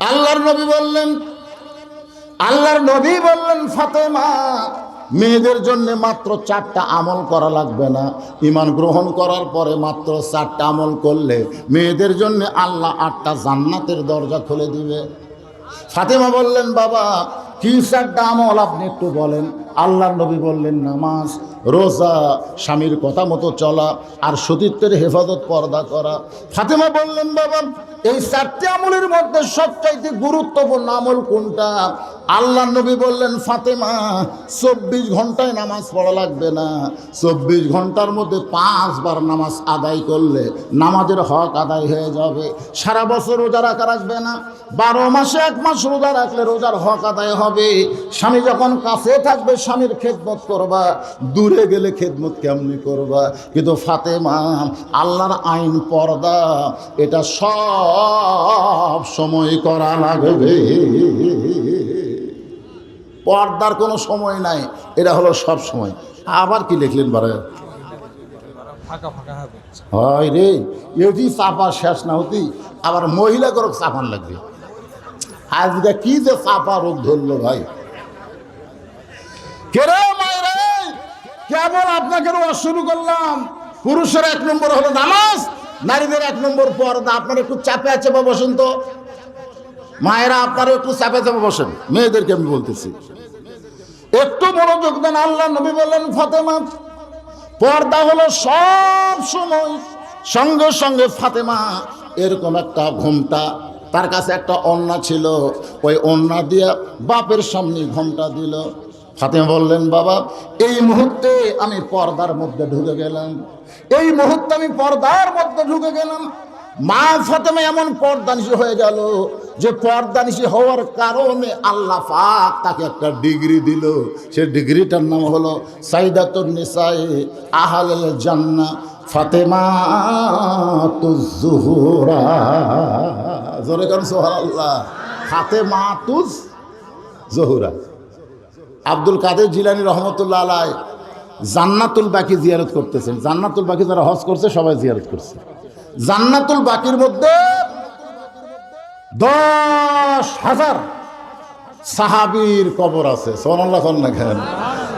আল্লাহর নবী বললেন ফাতেমা, মেয়েদের জন্য মাত্র 4টা আমল করা লাগবে না। ঈমান গ্রহণ করার পরে মাত্র 4টা আমল করলে মেয়েদের জন্য আল্লাহ 8টা জান্নাতের দরজা খুলে দিবে। ফাতেমা বললেন, বাবা কি 4টা আমল আপনি একটু বলেন। আল্লাহর নবী বললেন, নামাজ, রোজা, স্বামীর কথা মতো চলা, আর সতীত্বের হেফাজত, পর্দা করা। ফাতেমা বললেন, বাবা এই 4টি আমলের মধ্যে সবচাইতে গুরুত্বপূর্ণ আমল কোনটা? আল্লাহর নবী বললেন, ফাতেমা 24 ঘন্টায় নামাজ পড়া লাগবে না, 24 ঘন্টার মধ্যে 5 বার নামাজ আদায় করলে নামাজের হক আদায় হয়ে যাবে। সারা বছর রোজা রাখা লাগবে না, 12 মাসে 1 মাস রোজা রাখলে রোজার হক আদায় হবে। স্বামী যখন কাছে থাকবে স্বামীর খেদমত করবা, দূরে গেলে খেদমত কেমনি করবা? কিন্তু ফাতেমা, আল্লাহর আইন পর্দা, এটা সব সময় করা লাগবে, পর্দার কোনো সময় নাই, এটা হলো সব সময়। আবার কি লিখলেন বারে? হয় রে, এটি চাপা শেষ না হতি আবার মহিলা করক চাপান লাগবে। আজকে কি যে চাপা রোগ ধরলো ভাই। কেরে মায়েরা, কেবল আপনাকে শুরু করলাম। পুরুষের 1 নম্বর হলো নামাজ, নারীদের 1 নম্বর পর্দা। আপনার একটু চাপে আছে বা বসেন তো মায়েরা, আপনারা একটু চাপে চাপে বসেন। মেয়েদেরকে আমি বলতেছি একটু মনোযোগ দেন। আল্লাহ নবী বললেন, ফাতেমা পর্দা হলো সব সময়। সঙ্গে সঙ্গে ফাতেমা এরকম একটা ঘোমটা, তার কাছে একটা ওড়না ছিল, ওই ওড়না দিয়া বাপের সামনে ঘোমটা দিল। ফাতেমা বললেন, বাবা এই মুহূর্তে আমি পর্দার মধ্যে ঢুকে গেলাম, এই মুহূর্তে আমি পর্দার মধ্যে ঢুকে গেলাম। মা ফাতেমা এমন পর্দানিশী হয়ে গেল যে পর্দানিশী হওয়ার কারণে আল্লাহ পাক তাকে একটা ডিগ্রি দিল। সে ডিগ্রিটার নাম হলো সাইদাতুন নিসায়ে আহলুল জান্নাহ ফাতেমাতুজ জোহরা। জোরে কারণ সুবহানাল্লাহ, ফাতেমাতুজ জোহরা। আব্দুল কাদের জিলানী রহমতুল্লাহ আলাইহি জান্নাতুল বাকি জিয়ারত করতেছেন। জান্নাতুল বাকি যারা হজ করছে সবাই জিয়ারত করছে। জান্নাতুল বাকির মধ্যে 10,000 সাহাবীর কবর আছে। সুবহানাল্লাহ না কেন?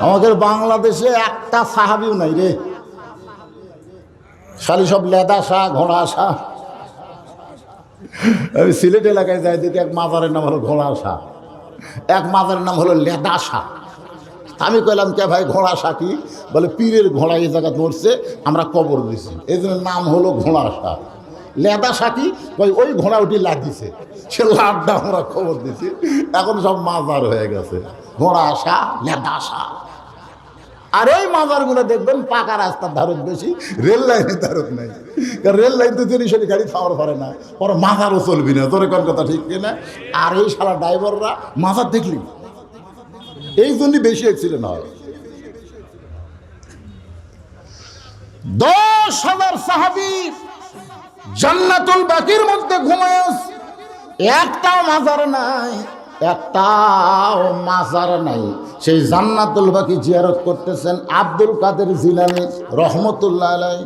আমাদের বাংলাদেশে একটা সাহাবীও নাই রে, খালি সব লেদা শাহ, ঘোড়া শাহ। আমি সিলেট এলাকায় যাই, দেখি এক মাজারের নাম হলো ঘোড়া শাহ, এক মাজারের নাম হলো লেদা শাহ। আমি কইলাম, কে ভাই ঘোড়া শাহ কি? বলে পীরের ঘোড়া এই জায়গা মরছে, আমরা কবর দিছি, এই জন্য নাম হলো ঘোড়া শাহ। লেদা শাহ কি? ওই ঘোড়া উঠি লাগিয়েছে, সে লাড্ডা আমরা খবর দিছি, এখন সব মাজার হয়ে গেছে। ঘোড়া শাহ, লেদা শাহ। আর এই মাজারগুলো দেখবেন পাকা রাস্তার ধারত বেশি, রেল লাইনের ধারত নাই। কারণ রেল লাইন তো জিনিসের গাড়ি খাওয়ার পারে না, ওর মাজারও চলবি না। তোর কোন কথা ঠিক কিনা? আর এই শালা ড্রাইভাররা মাজার দেখলি, এই জন্যই বেশি অ্যাক্সিডেন্ট হয়। 10,000 সাহাবী জান্নাতুল বাকির মধ্যে ঘুমায় আছে, একটাও মাজার নাই, একটাও মাজার নাই। সেই জান্নাতুল বাকি জিয়ারত করতেছেন আব্দুল কাদের জিলানী রহমতুল্লাহ আলাইহি।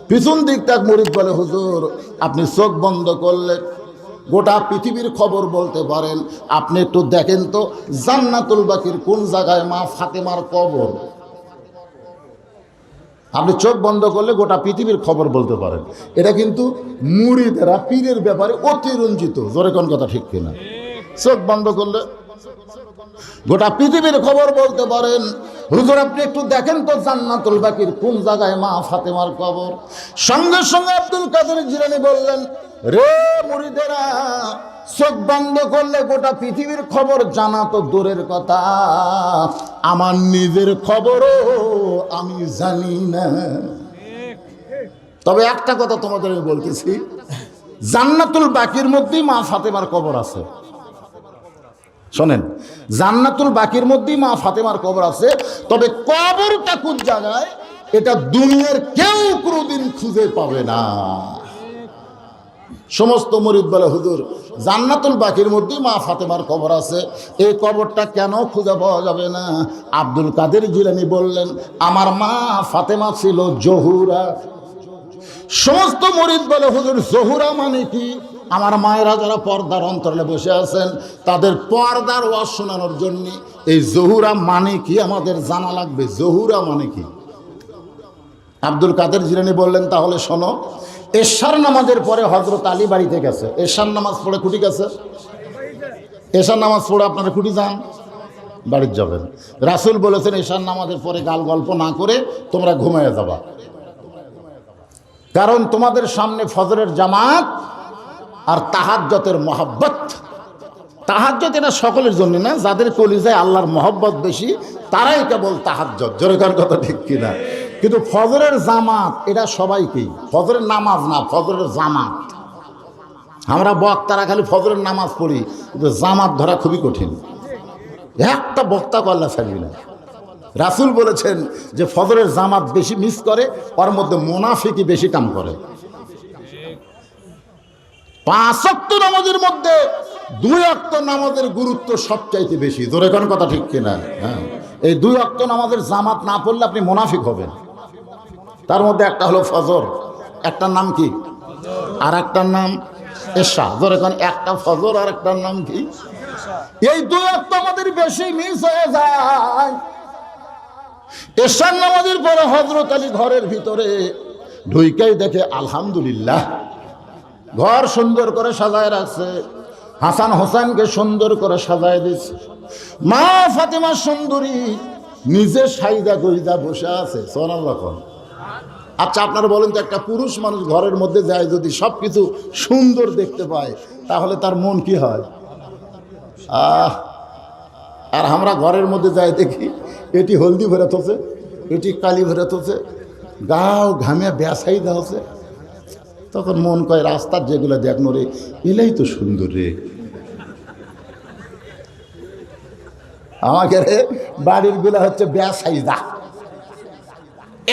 পিছন দিকটা মুরিদ বলে, হুজুর আপনি চোখ বন্ধ করলে গোটা পৃথিবীর খবর বলতে পারেন, আপনি একটু দেখেন তো জান্নাতুল বাকির কোন জায়গায় মা ফাতেমার কবর। আপনি চোখ বন্ধ করলে গোটা পৃথিবীর খবর বলতে পারেন। এটা কিন্তু মুরিদেরা পীরের ব্যাপারে অতি রঞ্জিত। জোরে কোন কথা ঠিক কিনা? চোখ বন্ধ করলে গোটা পৃথিবীর খবর বলতে পারেন। হুজুর আপনি একটু দেখেন তো জান্নাতুল বাকির কোন জায়গায় মা ফাতেমার কবর। সঙ্গে সঙ্গে আব্দুল কাদের জিলানী বললেন, রে মুরিদেরা, চোখ বন্ধ করলে গোটা পৃথিবীর খবর জানা তো দূরের কথা, আমার নিজের খবরও আমি জানি না। তবে একটা কথা তোমাদের আমি বলতেছি, জান্নাতুল বাকির মধ্যেই মা ফাতেমার কবর আছে। শোনেন, জান্নাতুল বাকির মধ্যেই মা ফাতেমার কবর আছে। তবে কবরটা কোন জায়গায় এটা দুনিয়ার কেউ কোনোদিন খুঁজে পাবে না। সমস্ত মুরিদ বলে, হুজুর জান্নাতুল বাকির মধ্যেই মা ফাতেমার কবর আছে, এই কবরটা কেন খুঁজে পাওয়া যাবে না? আব্দুল কাদের জিলানী বললেন, আমার মা ফাতেমা ছিল জহুরা। সমস্ত মুরিদ বলে, হুজুর জহুরা মানে কি? আমার মায়েরা যারা পর্দার অন্তরালে বসে আছেন তাদের পর্দার ওয়াজ শোনানোর জন্য এই জহুরা মানে কি আমাদের জানা লাগবে। জহুরা মানে কি? আব্দুল কাদের জিলানী বললেন, তাহলে শোনো, এশার নামাজের পরে হযরত আলী বাড়িতে গেছে, এশার নামাজ পড়ে কুটি গেছে, এশার নামাজ পড়ে আপনারা কুটি যান, বাড়িতে যাবেন। রাসূল বলেছেন এশার নামাজের পরে গাল গল্প না করে তোমরা ঘুমিয়ে যাবা, কারণ তোমাদের সামনে ফজরের জামাত আর তাহাজ্জুদের মহব্বত। তাহাজ্জুদ এটা সকলের জন্য না, যাদের কলিজায় আল্লাহর মহব্বত বেশি তারাই কেবল তাহাজ্জুদ, জোরে কার কথা ঠিক কিনা? কিন্তু ফজরের জামাত এটা সবাইকেই, ফজরের নামাজ না, ফজরের জামাত। আমরা বক্তারা খালি ফজরের নামাজ পড়ি, কিন্তু জামাত ধরা খুবই কঠিন। একটা বক্তা আল্লাহ ছাড়বি না। রাসূল বলেছেন যে ফজরের জামাত বেশি মিস করে, ওর মধ্যে মুনাফিকই বেশি কাম করে। 5 ওয়াক্ত নামাজের মধ্যে 2 ওয়াক্ত নামাজের গুরুত্ব সবচাইতে বেশি, জোরে কোন কথা ঠিক কিনা? হ্যাঁ, এই 2 ওয়াক্ত নামাজের জামাত না পড়লে আপনি মুনাফিক হবেন। তার মধ্যে একটা হলো ফজর, একটার নাম কি, আর একটার নাম এশা, জোরে কোন, একটা ফজর আর একটার নাম কি। এই 2 ওয়াক্ত আমাদের বেশি মিস হয়ে যায়। এশার নামাজের পরে হযরত আলী ঘরের ভিতরে ঢুইকাই দেখে আলহামদুলিল্লাহ ঘর সুন্দর করে সাজায় রাখছে, হাসান হোসেনকে সুন্দর করে সাজায় দিচ্ছে, মা ফাতেমা সুন্দরী নিজে সাইদা গইদা বসে আছে। সুবহানাল্লাহ। আচ্ছা আপনারা বলেন তো, একটা পুরুষ মানুষ ঘরের মধ্যে যায় যদি সব কিছু সুন্দর দেখতে পায় তাহলে তার মন কি হয়? আর আমরা ঘরের মধ্যে যাই দেখি এটি হলদি ভরে থছে, এটি কালি ভরে থছে, গাও ঘামে ব্যাসাই দেওয়া হচ্ছে, তখন মন কয় রাস্তার যেগুলো দেখনো রে এলাই তো সুন্দর রে। আমাকে রে বাড়ির গুলা হচ্ছে ব্যাসাইদা।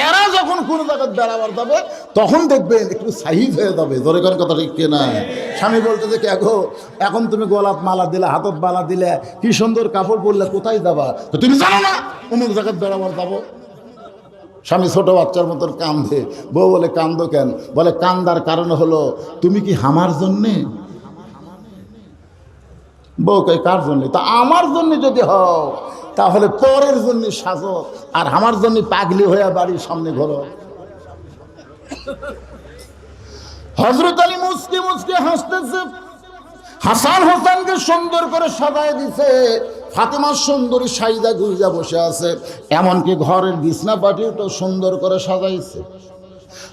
এরা যখন কোনো জায়গায় বেড়াবার যাবে তখন দেখবেন একটু সাইজ হয়ে যাবে, জোরে কোন কথা ঠিক কিনা? স্বামী বলতে যে দেখো এখন তুমি গলাত মালা দিলে, হাতত মালা দিলে, কি সুন্দর কাপড় পরলে, কোথায় যাবা? তো তুমি জানো না অমুক জায়গায় বেড়াবার যাবো। স্বামী ছোট বাচ্চার মতন কান্দে, বউ বলে কান্দো কেন? বলে কান্দার কারণ হলো তুমি কি আমার জন্যে? বউ কই কার জন্যে? তা আমার জন্য যদি হও তাহলে পরের জন্য সাজো, আর আমার জন্য পাগলি হয়ে বাড়ির সামনে ঘোরো। হযরত আলী মুস্কি মুস্কি হাসতেছে, হাসান হোসেনকে সুন্দর করে সাজায় দিছে, ফাতেমা সুন্দরী সাইদা গুইজা বসে আছে, এমনকি ঘরের বিছনা পাটিও সুন্দর করে সাজাইছে।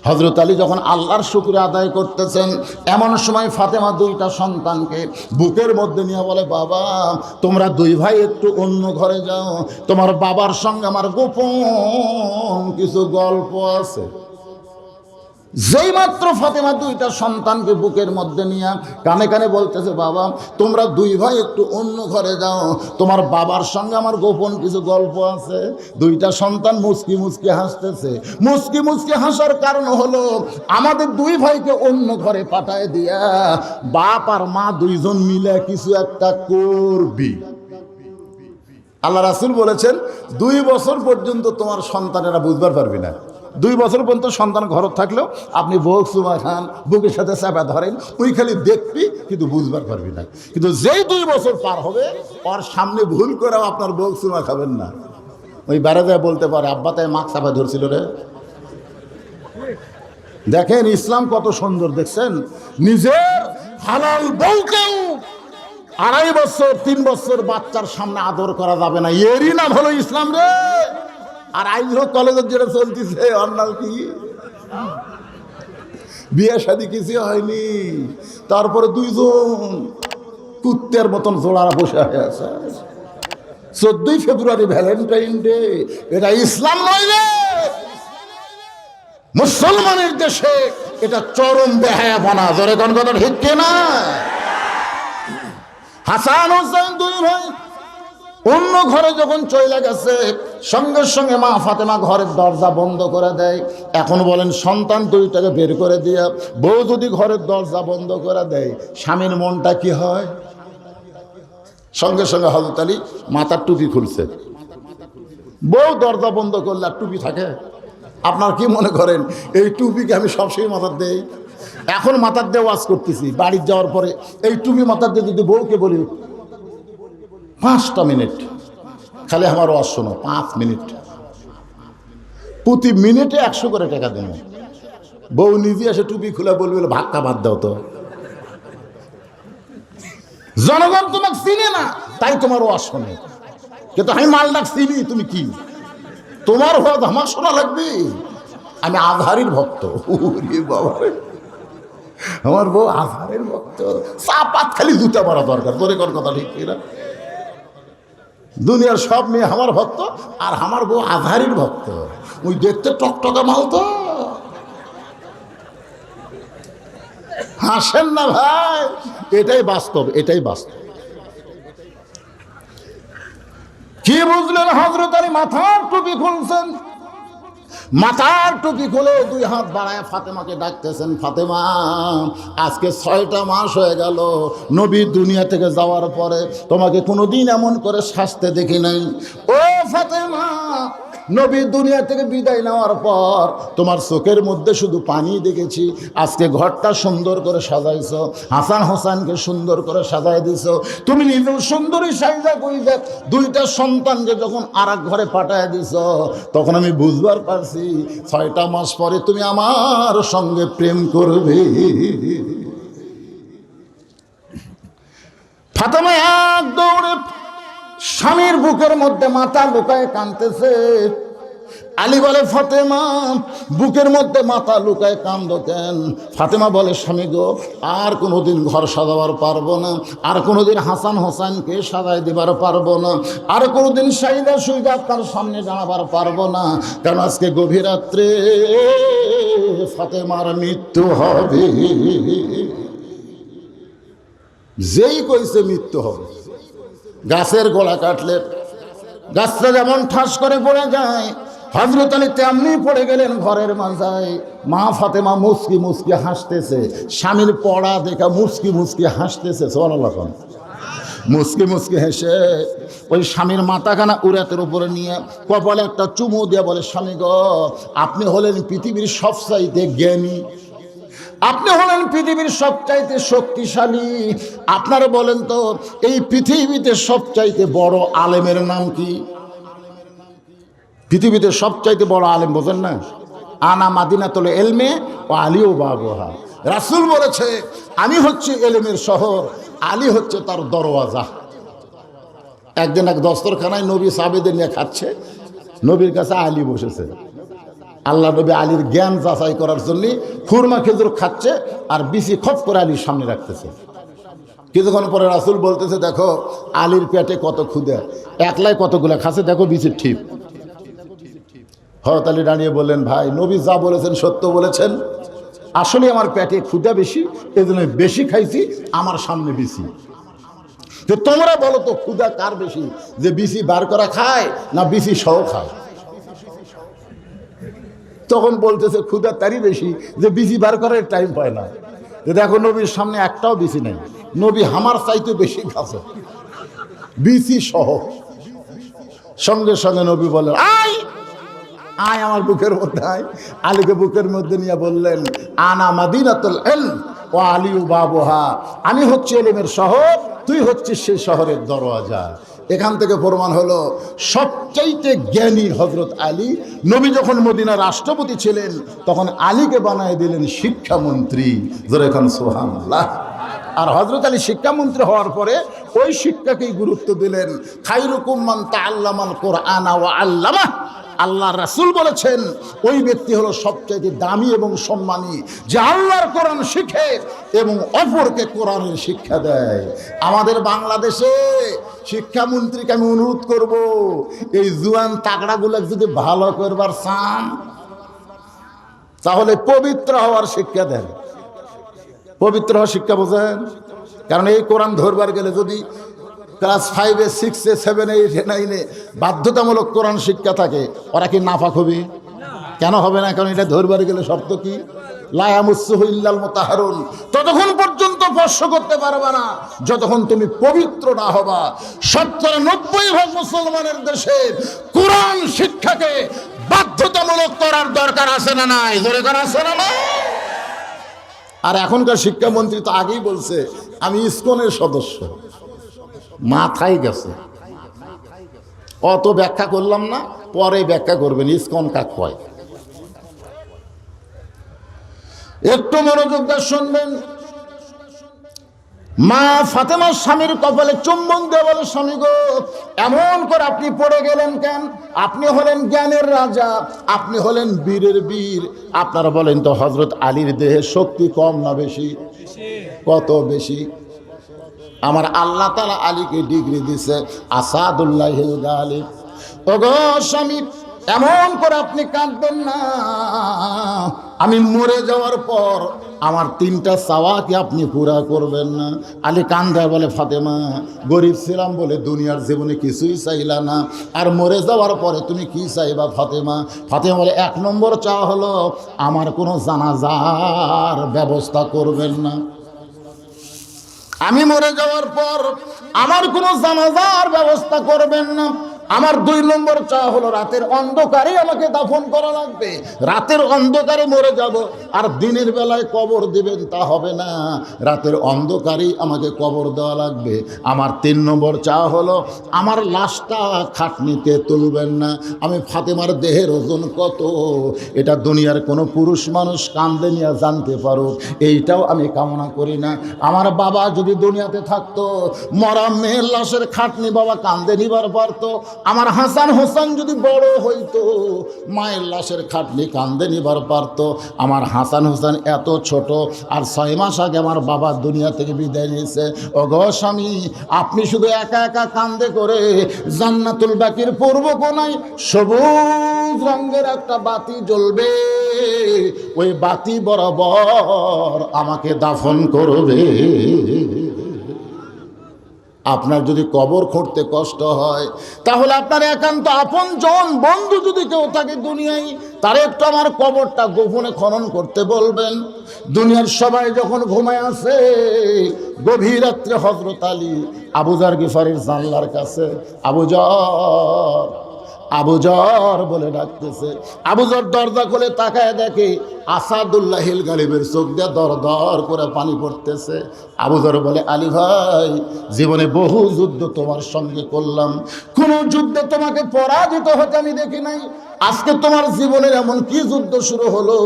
হযরত আলী যখন আল্লাহর শুকরিয়া আদায় করতেছেন, এমন সময় ফাতেমা 2টা সন্তানকে বুকের মধ্যে নিয়ে বলে, বাবা তোমরা 2 ভাই একটু অন্য ঘরে যাও, তোমার বাবার সঙ্গে আমার গোপন কিছু গল্প আছে। যেই মাত্র ফাতেমা 2টা সন্তানকে বুকের মধ্যে নিয়ে কানে কানে বলতেছে, বাবা তোমরা 2 ভাই একটু অন্য ঘরে যাও, তোমার বাবার সঙ্গে আমার গোপন কিছু গল্প আছে। 2টা সন্তান মুচকি মুচকি হাসতেছে। মুচকি মুচকি হাসার কারণ হলো আমাদের 2 ভাইকে অন্য ঘরে পাঠায় দিয়া বাপ আর মা 2জন মিলে কিছু একটা করবি। আল্লাহ রাসূল বলেছেন 2 বছর পর্যন্ত তোমার সন্তানেরা বুঝবার পারবি না। 2 বছর পর্যন্ত সন্তান ঘর থাকলেও আপনি বউ চুমা খান, বুকের সাথে চাপা ধরেন, ওই খালি দেখবি কিন্তু বুঝবার পারবি না। কিন্তু যেই 2 বছর পার হবে ওর সামনে ভুল করেও আপনার বউ চুমা খাবেন না। ওই বেড়া যায় বলতে পারে, আব্বা তাই মাছ চাপা ধরছিল রে। দেখেন ইসলাম কত সুন্দর, দেখছেন? নিজের হালাল বউকেও 2.5 বছর 3 বছর বাচ্চার সামনে আদর করা যাবে না, এরই নাম হলো ইসলাম রে। আর আইজ কলেজের যেটা চলতেছে ওর নাম কি? বিয়ে শাদী কিছু হয়নি, তারপরে 2জন কুত্তের মতন জোড়ারা বসে হয়ে আছে। 14ই ফেব্রুয়ারি ভ্যালেন্টাইন ডে, এটা ইসলাম নয় রে। মুসলমানের দেশে এটা চরম বেহায়াপনা, জোরে কোন কথা ঠিক কিনা? হাসান হোসেন 2 ভাই অন্য ঘরে যখন চলে গেছে, সঙ্গে সঙ্গে মা ফাতেমা ঘরের দরজা বন্ধ করে দেয়। এখন বলেন সন্তান 2টাকে বের করে দিয়া বউ যদি ঘরের দরজা বন্ধ করে দেয়, স্বামীর মনটা কি হয়? সঙ্গে সঙ্গে হযরত আলী মাথার টুপি খুলছে। বউ দরজা বন্ধ করলে আর টুপি থাকে? আপনার কি মনে করেন এই টুপিকে আমি সবসময় মাথার দেই? এখন মাথার দিয়ে ওয়াজ করতেছি, বাড়ির যাওয়ার পরে এই টুপি মাথার দিয়ে যদি বউকে বলি 5টা মিনিট খালি আমার ওয়াজ শোনো, 5 মিনিট, প্রতি মিনিটে 100 করে টাকা দেবো। বউ নিজে এসে টুপি খুলে বলবে ভাক্কা বাদ দাও তো, জনগণ তোমাকে চিনে না তাই তোমার ওয়াজ শোনে, কিন্তু আমি মালদাক চিনি, তুমি কি তোমার ওয়াজ আমার শোনা লাগবে? আমি আজহারির ভক্ত। বাবা আমার বউ আজহারের ভক্ত, চাপাত খালি জুতা মারা দরকার, তোর কোন কথা ঠিক কিনা? দুনিয়ার সব মেয়ে আমার ভক্ত আর আমার বউ আজহারির ভক্ত। ওই দেখতে টকটকা মাল তো, হাসেন না ভাই, এটাই বাস্তব, এটাই বাস্তব। কি বুঝলেন? হযরত আলী মাথার টুপি খুলছেন, মাথার টুপি খুলে 2 হাত বাড়ায় ফাতেমাকে ডাকতেছেন, ফাতেমা আজকে 6টা মাস হয়ে গেল নবী দুনিয়া থেকে যাওয়ার পরে তোমাকে কোনোদিন এমন করে সাজতে দেখি নাই। ও ফাতেমা, নবী দুনিয়া থেকে বিদায় নেওয়ার পর তোমার চোখের মধ্যে শুধু পানি দেখেছি। আজকে ঘরটা সুন্দর করে সাজাইছো, হাসান হোসেনকে সুন্দর করে সাজাই দিছো, তুমি নিজেও সুন্দরী সাইজা কইরা 2টা সন্তানকে যখন আরেক ঘরে পাঠায় দিছো, তখন আমি বুঝবার পারছি 6টা মাস পরে তুমি আমার সঙ্গে প্রেম করবে। ফাতেমা এক দৌড়ে স্বামীর বুকের মধ্যে মাথা লুকায় কাঁদতেছে। আলী বলে, ফাতেমা বুকের মধ্যে মাথা লুকায় কান্দো কেন? ফাতেমা বলে, স্বামী গো, আর কোনোদিন ঘর সাজাবার পারবো না, আর কোনোদিন হাসান হোসেনকে সাজাই দিবার পারবো না, আর কোনোদিন সাইদা সুইদা তার সামনে দাঁড়াবার পারবো না, কারণ আজকে গভীর রাত্রে ফাতেমার মৃত্যু হবে। যেই কইছে মৃত্যু হবে, গাছের গোড়া কাটলে গাছটা যেমন ঠাস করে পড়ে যায়, হযরত আলী তেমনি পড়ে গেলেন ঘরের মাঝায়। মা ফাতেমা মুচকি মুচকি হাসতেছে, স্বামীর পড়া দেখা মুচকি মুচকি হাসতেছে। সুবহানাল্লাহ, মুচকি মুচকি হেসে ওই স্বামীর মাথাখানা উরাতের উপরে নিয়ে কপালে একটা চুমু দিয়ে বলে, স্বামী গো, আপনি হলেন পৃথিবীর সবচাইতে জ্ঞানী, আপনি হলেন পৃথিবীর সবচাইতে শক্তিশালী। আপনারা বলেন তো, এই পৃথিবীতে সবচাইতে বড় আলেমের নাম কি? পৃথিবীতে সবচাইতে বড় আলেম বোঝেন না? আনা মাদিনাতুল ইলমি ওয়া আলিউ বাবুহা। রাসূল বলেছে, আমি হচ্ছে ইলমের শহর, আলী হচ্ছে তার দরওয়াজা। একদিন এক দস্তরখানায় নবী সাহাবীদের নিয়ে খাচ্ছে, নবীর কাছে আলী বসেছে। আল্লাহ নবী আলীর জ্ঞান যাচাই করার জন্য খুরমা খেজুর খাচ্ছে আর বিসি খপ করে আলীর সামনে রাখতেছে। কিছুক্ষণ পরে রাসূল বলতেছে, দেখো আলীর পেটে কত ক্ষুধা, একলাই কতগুলা খাচ্ছে, দেখো বিসির ঠিক। হযরত আলী দাঁড়িয়ে বললেন, ভাই নবী যা বলেছেন সত্য বলেছেন, আসলে আমার পেটে ক্ষুধা বেশি, এজন্য বেশি খাইছি, আমার সামনে বিসি। তো তোমরা বলো তো ক্ষুধা কার বেশি, যে বিসি বার করা খায় না বিসি সহ খায়? তখন বলতেছে ক্ষুধা তারই বেশি যে বিসি বার করার টাইম পায় না। দেখো নবীর সামনে একটাও বিসি নেই, নবী আমার চাইতে বেশি খাচ্ছে, বিসি সহ। সঙ্গে সঙ্গে নবী বললেন, আয় আয় আমার বুকের মধ্যে আয়। আলীকে বুকের মধ্যে নিয়ে বললেন, আনা মাদিনাতুল ইলম ওয়া আলিউ বাবুহা, আমি হচ্ছে ইলমের শহর, তুই হচ্ছিস সেই শহরের দরওয়াজা। এখান থেকে প্রমাণ হলো সবচাইতে জ্ঞানী হযরত আলী। নবী যখন মদিনার রাষ্ট্রপতি ছিলেন তখন আলীকে বানায় দিলেন শিক্ষামন্ত্রী। জোরে এখন সুবহানাল্লাহ। আর হযরত আলী শিক্ষামন্ত্রী হওয়ার পরে ওই শিক্ষাকেই গুরুত্ব দিলেন। খায়রুকুম মান তাআল্লামাল কুরআনা ওয়া আল্লামাহ। আল্লাহ রাসূল বলেছেন, ওই ব্যক্তি হলো সবচেয়ে দামি এবং সম্মানী, যে আল্লাহর কোরআন শিখে এবং অপরকে কোরআনের শিক্ষা দেয়। আমাদের বাংলাদেশে শিক্ষামন্ত্রীকে আমি অনুরোধ করব, এই জুয়ান তাগড়াগুলো যদি ভালো করবার চান তাহলে পবিত্র হওয়ার শিক্ষা দেন। পবিত্র হওয়ার শিক্ষা বোঝেন? কারণ এই কোরআন ধরবার গেলে যদি ক্লাস 5-এ 6-এ 7-এ 8-এ 9-এ বাধ্যতামূলক কোরআন শিক্ষা থাকে, ওরা কি নাফাক হবে? কেন হবে না? কারণ এটা ধরবার গেলে শর্ত কি? লা ইয়ামুসসুহু ইল্লাল মুতাহহারুন। ততক্ষণ পর্যন্ত স্পর্শ করতে পারবে না যতক্ষণ তুমি পবিত্র না হবা। 90% মুসলমানের দেশে কোরআন শিক্ষাকে বাধ্যতামূলক করার দরকার আছে না নাই? জোরে করা আছে না নাই? আর এখনকার শিক্ষামন্ত্রী তো আগেই বলছে আমি ইসকনের সদস্য, মাথায় গেছে। অত ব্যাখ্যা করলাম না, পরে ব্যাখ্যা করবেন ইসকন কাক কয়। একটু মনোযোগ দিয়ে শুনবেন। মা ফাতেমার স্বামীর কপালে চুম্বন দিয়ে বলে, স্বামী গো, এমন করে আপনি পড়ে গেলেন কেন? আপনি হলেন জ্ঞানের রাজা, আপনি হলেন বীরের বীর। আপনারা বলেন তো হযরত আলীর দেহে শক্তি কম না বেশি? কত বেশি? আমার আল্লাহ তাআলা আলীকে ডিগ্রি দিছে আসাদুল্লাহিল গালিব। ওগো স্বামী, এমন করে আপনি কাঁদবেন না। আমি মরে যাওয়ার পর আমার 3টা চাওয়া কি আপনি পুরা করবেন না? আলী কান্দায় বলে, ফাতেমা, গরিব ছিলাম বলে দুনিয়ার জীবনে কিছুই চাইলা না, আর মরে যাওয়ার পরে তুমি কি চাইবা ফাতেমা? ফাতেমা বলে, 1 নম্বর চাওয়া হলো আমার কোনো জানাজার ব্যবস্থা করবেন না। আমি মরে যাওয়ার পর আমার কোনো জানাজার ব্যবস্থা করবেন না। আমার 2 নম্বর চাওয়া হলো রাতের অন্ধকারে আমাকে দাফন করা লাগবে। রাতের অন্ধকারে মরে যাব, আর দিনের বেলায় কবর দিবেন তা হবে না, রাতের অন্ধকারেই আমাকে কবর দেওয়া লাগবে। আমার 3 নম্বর চাওয়া হলো আমার লাশটা খাটনিতে তুলবেন না। আমি ফাতেমার দেহের ওজন কত এটা দুনিয়ার কোনো পুরুষ মানুষ কান্দে নিয়ে জানতে পারুক, এইটাও আমি কামনা করি না। আমার বাবা যদি দুনিয়াতে থাকতো, মরা মেয়ের লাশের খাটনি বাবা কান্দে নিবার পারতো। আমার হাসান হোসেন যদি বড় হইতো, মায়ের লাশের খাটনি কান্দে নিবার পারতো। আমার হাসান হোসেন এত ছোট, আর 6 মাস আগে আমার বাবা দুনিয়া থেকে বিদায় নিয়েছে। ওগো স্বামী, আপনি শুধু একা একা কান্দে করে জান্নাতুল বাকির পূর্ব কোণায় সবুজ রঙের একটা বাতি জ্বলবে, ওই বাতি বরাবর আমাকে দাফন করবে। আপনার যদি কবর খুঁড়তে কষ্ট হয়, তাহলে আপনার একান্ত আপনজন বন্ধু যদি কেউ থাকে দুনিয়ায়, তারে একটু আমার কবরটা গোপনে খনন করতে বলবেন। দুনিয়ার সবাই যখন ঘুমায় আছে, গভীর রাত্রে হযরত আলী আবু যর গিফারির জানলার কাছে আবু যর বলে ডাকতেছে। আবু যর দরজা খুলে তাকায় দেখে আসাদুল্লাহিল গালিবের চোখ দিয়ে দর দর করে পানি পড়তেছে। আবু যর বলে, আলী ভাই, জীবনে বহু যুদ্ধ তোমার সঙ্গে করলাম, কোন যুদ্ধে তোমাকে পরাজিত হতে আমি দেখি নাই। আজকে তোমার জীবনের এমন কি যুদ্ধ শুরু হলো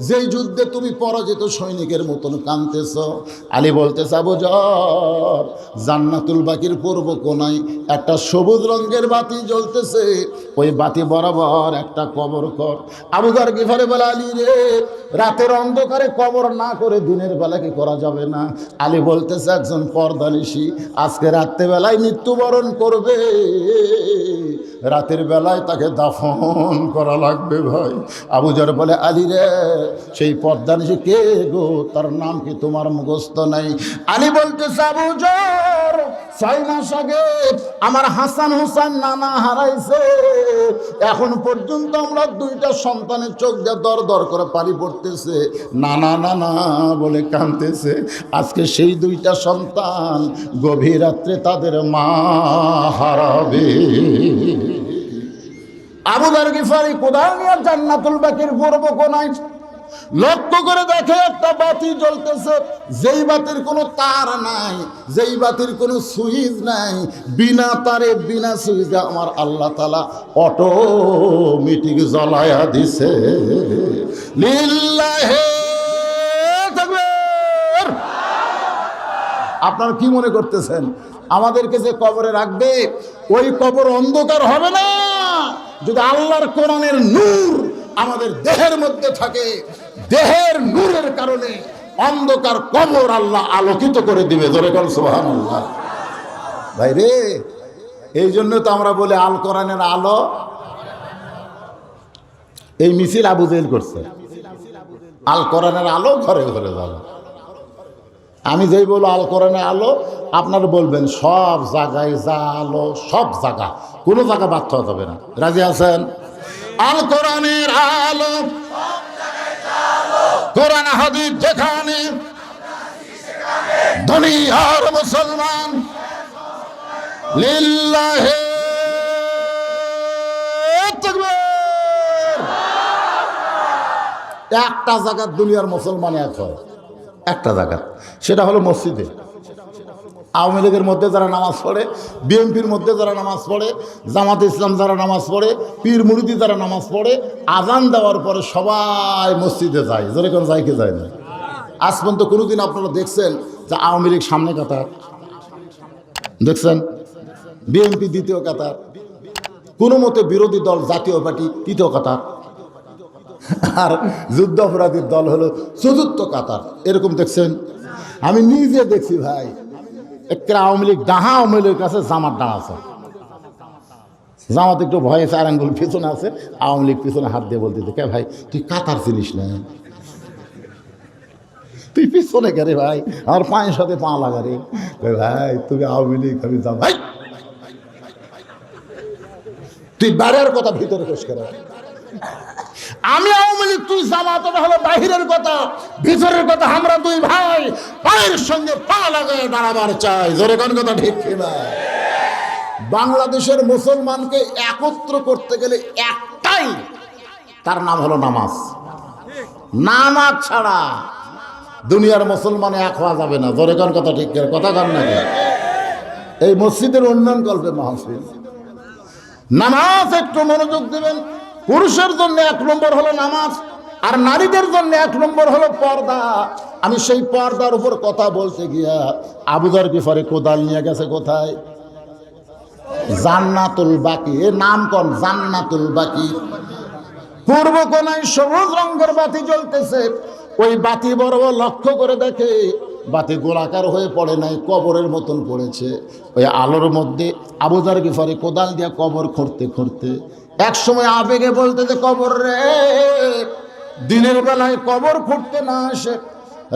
যেই যুদ্ধে তুমি পরাজিত সৈনিকের মতন কাঁদতেছ? আলী বলতেছে, আবু যর, জান্নাতুল বাকির পূর্ব কোণায় একটা সবুজ রঙের বাতি জ্বলতেছে, ওই বাতি বরাবর একটা কবর কর। আবু যর গিফারি বলে, আলী রে, রাতের অন্ধকারে কবর না করে দিনের বেলা কি করা যাবে না? আলী বলতেছে, একজন পর্দানিশী আজকে রাত্রেবেলায় মৃত্যুবরণ করবে, রাতের বেলায় তাকে দাফন করা লাগবে ভাই। আবু যর বলে, আলী রে, সেই পর্দানিশী কে গো? তার নাম কি তোমার মুখস্থ নাই? আলী বলতেছে, আবু যর, 6 মাস আগে আমার হাসান হোসেন নানা হারাইছে, এখন পর্যন্ত আমরা 2টা সন্তানের চোখ দিয়ে দর দর করে পানি পড়তেছে, নানা নানা বলে কাঁদতেছে। আজকে সেই 2টা সন্তান গভীর রাত্রে তাদের মা হারাবে। আবু যর গিফারি কোদাল নিয়ে জান্নাতুল বাকির পূর্ব কোণায় লক্ষ্য করে দেখে একটা বাতি জ্বলতেছে, যেই বাতির কোনো তার নাই, যেই বাতির কোনো সুইচ নাই, বিনা তারে বিনা সুইচে আমার আল্লাহ তাআলা অটোমেটিক জ্বলায়া দিছে। লিল্লাহি তাকবীর। আপনারা কি মনে করতেছেন আমাদেরকে যে কবরে রাখবে, ওই কবর অন্ধকার হবে না যদি আল্লাহর কোরআনের নূর আমাদের দেহের মধ্যে থাকে? দেহের নূরের কারণে অন্ধকার কবর আল্লাহ আলোকিত করে দিবে। ধরে বল সুবহানাল্লাহ। ভাই রে, এই জন্য তো আমরা বলি আল কোরআনের আলো। এই মিছিল আবু জেহেল করছে, আল কোরআনের আলো ঘরে ঘরে যাবে। আমি যেই বলবো আল কোরআনের আলো, আপনারা বলবেন সব জায়গায় যা আলো, সব জায়গা, কোনো জায়গা বাদ হওয়া যাবে না। রাজি আছেন? আল কোরআনের আলো, কোরআন হাদিস যেখানে, দুনিয়ার মুসলমান লিল্লাহি তাকবীর। একটা জায়গার দুনিয়ার মুসলমান এক হয়, একটা জাকাত, সেটা হলো মসজিদে। আওয়ামী লীগের মধ্যে যারা নামাজ পড়ে, বিএনপির মধ্যে যারা নামাজ পড়ে, জামাত ইসলাম যারা নামাজ পড়ে, পীর মুরিদি যারা নামাজ পড়ে, আজান দেওয়ার পরে সবাই মসজিদে যায়। যেরকম যায় কি যায় না? আজ পর্যন্ত কোনোদিন আপনারা দেখছেন যে আওয়ামী লীগ সামনে কাতার দেখছেন, বিএনপি দ্বিতীয় কাতার, কোনো মতে বিরোধী দল জাতীয় পার্টি তৃতীয় কাতার, আর যুদ্ধ অপরাধীর দল হলো চতুর্থ কাতার, এরকম দেখছেন? আমি নিজে দেখছি ভাই। একটা আওয়ামী লীগ ডাহা, আওয়ামী লীগের কাছে জামাত ডাহা আছে, জামাত একটু ভয়ে 4 আঙ্গুল পিছনে আছে, আওয়ামী লীগ পিছনে হাত দিয়ে বলতে কে ভাই তুই কাতার চিনিস না, তুই পিছনে কে রে ভাই, আমার পায়ের সাথে পা লাগা রে ভাই, তুমি আওয়ামী লীগ আমি যা ভাই, তুই বাইরের কথা ভিতরে কোষ করে, আমি আওয়ামী লীগ তুই জামাত, ওটা হলো বাহিরের কথা, ভিতরের কথা আমরা দুই ভাই পায়ের সঙ্গে পা লাগায় দাঁড়াবার চাই। জোরে কোন কথা ঠিক কিনা? বাংলাদেশের মুসলমানকে একত্র করতে গেলে একটাই, তার নাম হলো নামাজ। নামাজ ছাড়া দুনিয়ার মুসলমানে এক হওয়া যাবে না। জোরে কোন কথা ঠিক কিনা? কথা কান না? এই মসজিদের উন্নয়ন করবে মাহফিল, নামাজ একটু মনোযোগ দেবেন। পুরুষের জন্য 1 নম্বর হলো নামাজ, আর নারীদের জন্য 1 নম্বর হলো পর্দা। আমি সেই পর্দার উপর কথা বলতে গিয়া আবু যর গিফারি কোদাল নিয়ে গেছে কোথায়? জান্নাতুল বাকি। এর নাম কোন? জান্নাতুল বাকি। পূর্ব কোনায় সবুজ রঙের বাতি জ্বলতেছে, ওই বাতি বড় লক্ষ্য করে দেখে বাতি গোলাকার হয়ে পড়ে নাই, কবরের মতন পড়েছে। ওই আলোর মধ্যে আবু যর গিফারি কোদাল দিয়ে কবর খুঁড়তে খুঁড়তে এক সময় আবেগে বলতে যে কবর রে, দিনের বেলায় কবর খুঁড়তে না আসে,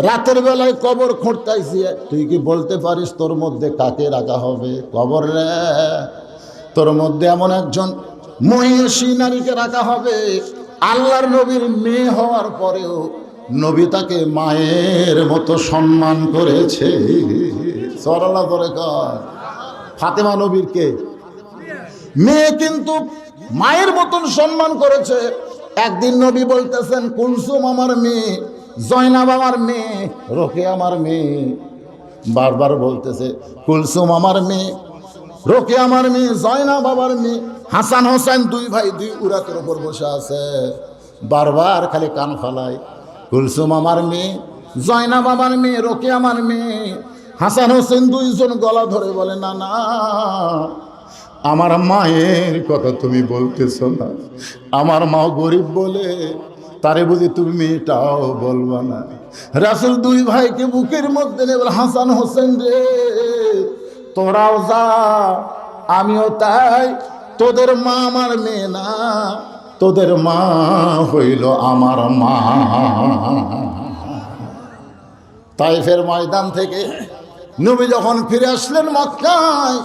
রাতের বেলায় কবর খুঁড়তে আইসি, তুই কি বলতে পারিস তোর মধ্যে কাকে রাখা হবে? কবর রে, তোর মধ্যে এমন একজন মহিষী নারীকে রাখা হবে, আল্লাহর নবীর মেয়ে হওয়ার পরেও নবী তাকে মায়ের মতো সম্মান করেছে। সরালা করে কর, ফাতেমা নবীর কে মেয়ে, কিন্তু মায়ের মতন সম্মান করেছে। একদিন নবী বলতেছেন কুলসুম আমার মেয়ে, জয়নাব আমার মেয়ে, রোকে আমার মেয়ে। বারবার বলতেছে কুলসুম আমার মেয়ে, রোকে আমার মেয়ে, জয়নাব আমার মেয়ে। হাসান হোসেন 2 ভাই 2 উরাতের উপর বসে আছে, বারবার খালি কান ফালায় কুলসুম আমার মেয়ে, জয়নাব আমার মেয়ে, রোকে আমার মেয়ে। হাসান হোসেন 2 জন গলা ধরে বলে না না, আমার মায়ের কথা তুমি বলতেছো না, আমার মা গরিব বলে তারে বুঝি তুমি মেয়েটাও বলবা না। রাসূল 2 ভাইকে বুকের মধ্যে নেবে, হাসান হোসেন রে তোরাও যা আমিও তাই, তোদের মা আমার মেয়ে না, তোদের মা হইল আমার মা। তাইফের ময়দান থেকে নবী যখন ফিরে আসলেন মক্কায়,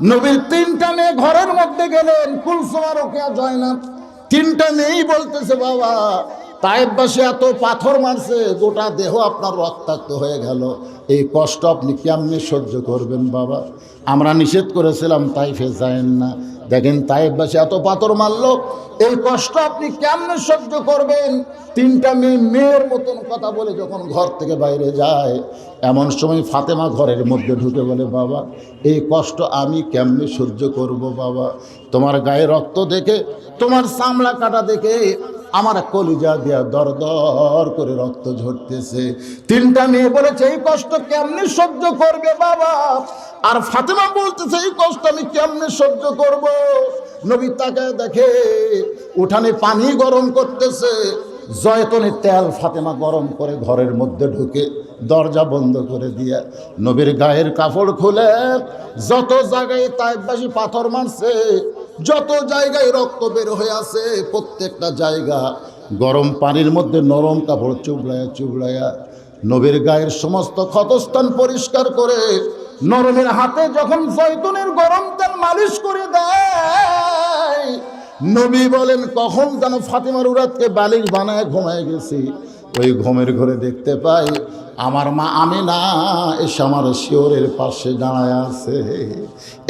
নবীর 3টা মেয়ে ঘরের মধ্যে গেলেন, কুলসুম, রোকেয়া, জয়নাব। 3টা মেয়েই বলতেছে বাবা তাইফবাসী এত পাথর মারছে, গোটা দেহ আপনার রক্তাক্ত হয়ে গেল, এই কষ্ট আপনি কেমনে সহ্য করবেন বাবা? আমরা নিষেধ করেছিলাম তাইফে যায়েন না, দেখেন তাইফবাসী এত পাথর মারলো, এই কষ্ট আপনি কেমনে সহ্য করবেন? 3টা মেয়ের মতন কথা বলে যখন ঘর থেকে বাইরে যায়, এমন সময় ফাতেমা ঘরের মধ্যে ঢুকে বলে বাবা এই কষ্ট আমি কেমনে সহ্য করব বাবা? তোমার গায়ে রক্ত দেখে, তোমার চামড়া কাটা দেখে আমার কলিজা দিয়া দর দর করে রক্ত ঝরতেছে। 3টা মেয়ে বলেছে এই কষ্ট কেমনে সহ্য করবে বাবা? আর ফাতেমা বলতেছে এই কষ্ট আমি কেমনে সহ্য করব? নবী তাকায় দেখে উঠানে পানি গরম করতেছে, জয়তুনের তেল ফাতেমা গরম করে ঘরের মধ্যে ঢুকে দরজা বন্ধ করে দিয়া নবীর গায়ের কাপড় খুলে যত জায়গায় তাইফবাসী পাথর মারছে, যত জায়গায় রক্ত বের হয়ে আছে, প্রত্যেকটা জায়গা গরম পানির মধ্যে নরম কাপড় চুবড়ায়া চুবড়ায়া নবীর গায়ের সমস্ত ক্ষতস্থান পরিষ্কার করে নরমের হাতে যখন জয়তুনের গরম তেল মালিশ করে দেয়, নবী বলেন কখন যেন ফাতেমার উরাতকে বালিশ বানায় ঘুমায় গেছি, ওই ঘুমের ঘরে দেখতে পাই আমার মা আমিনা এসে আমার শিওরের পাশে দাঁড়ায় আছে।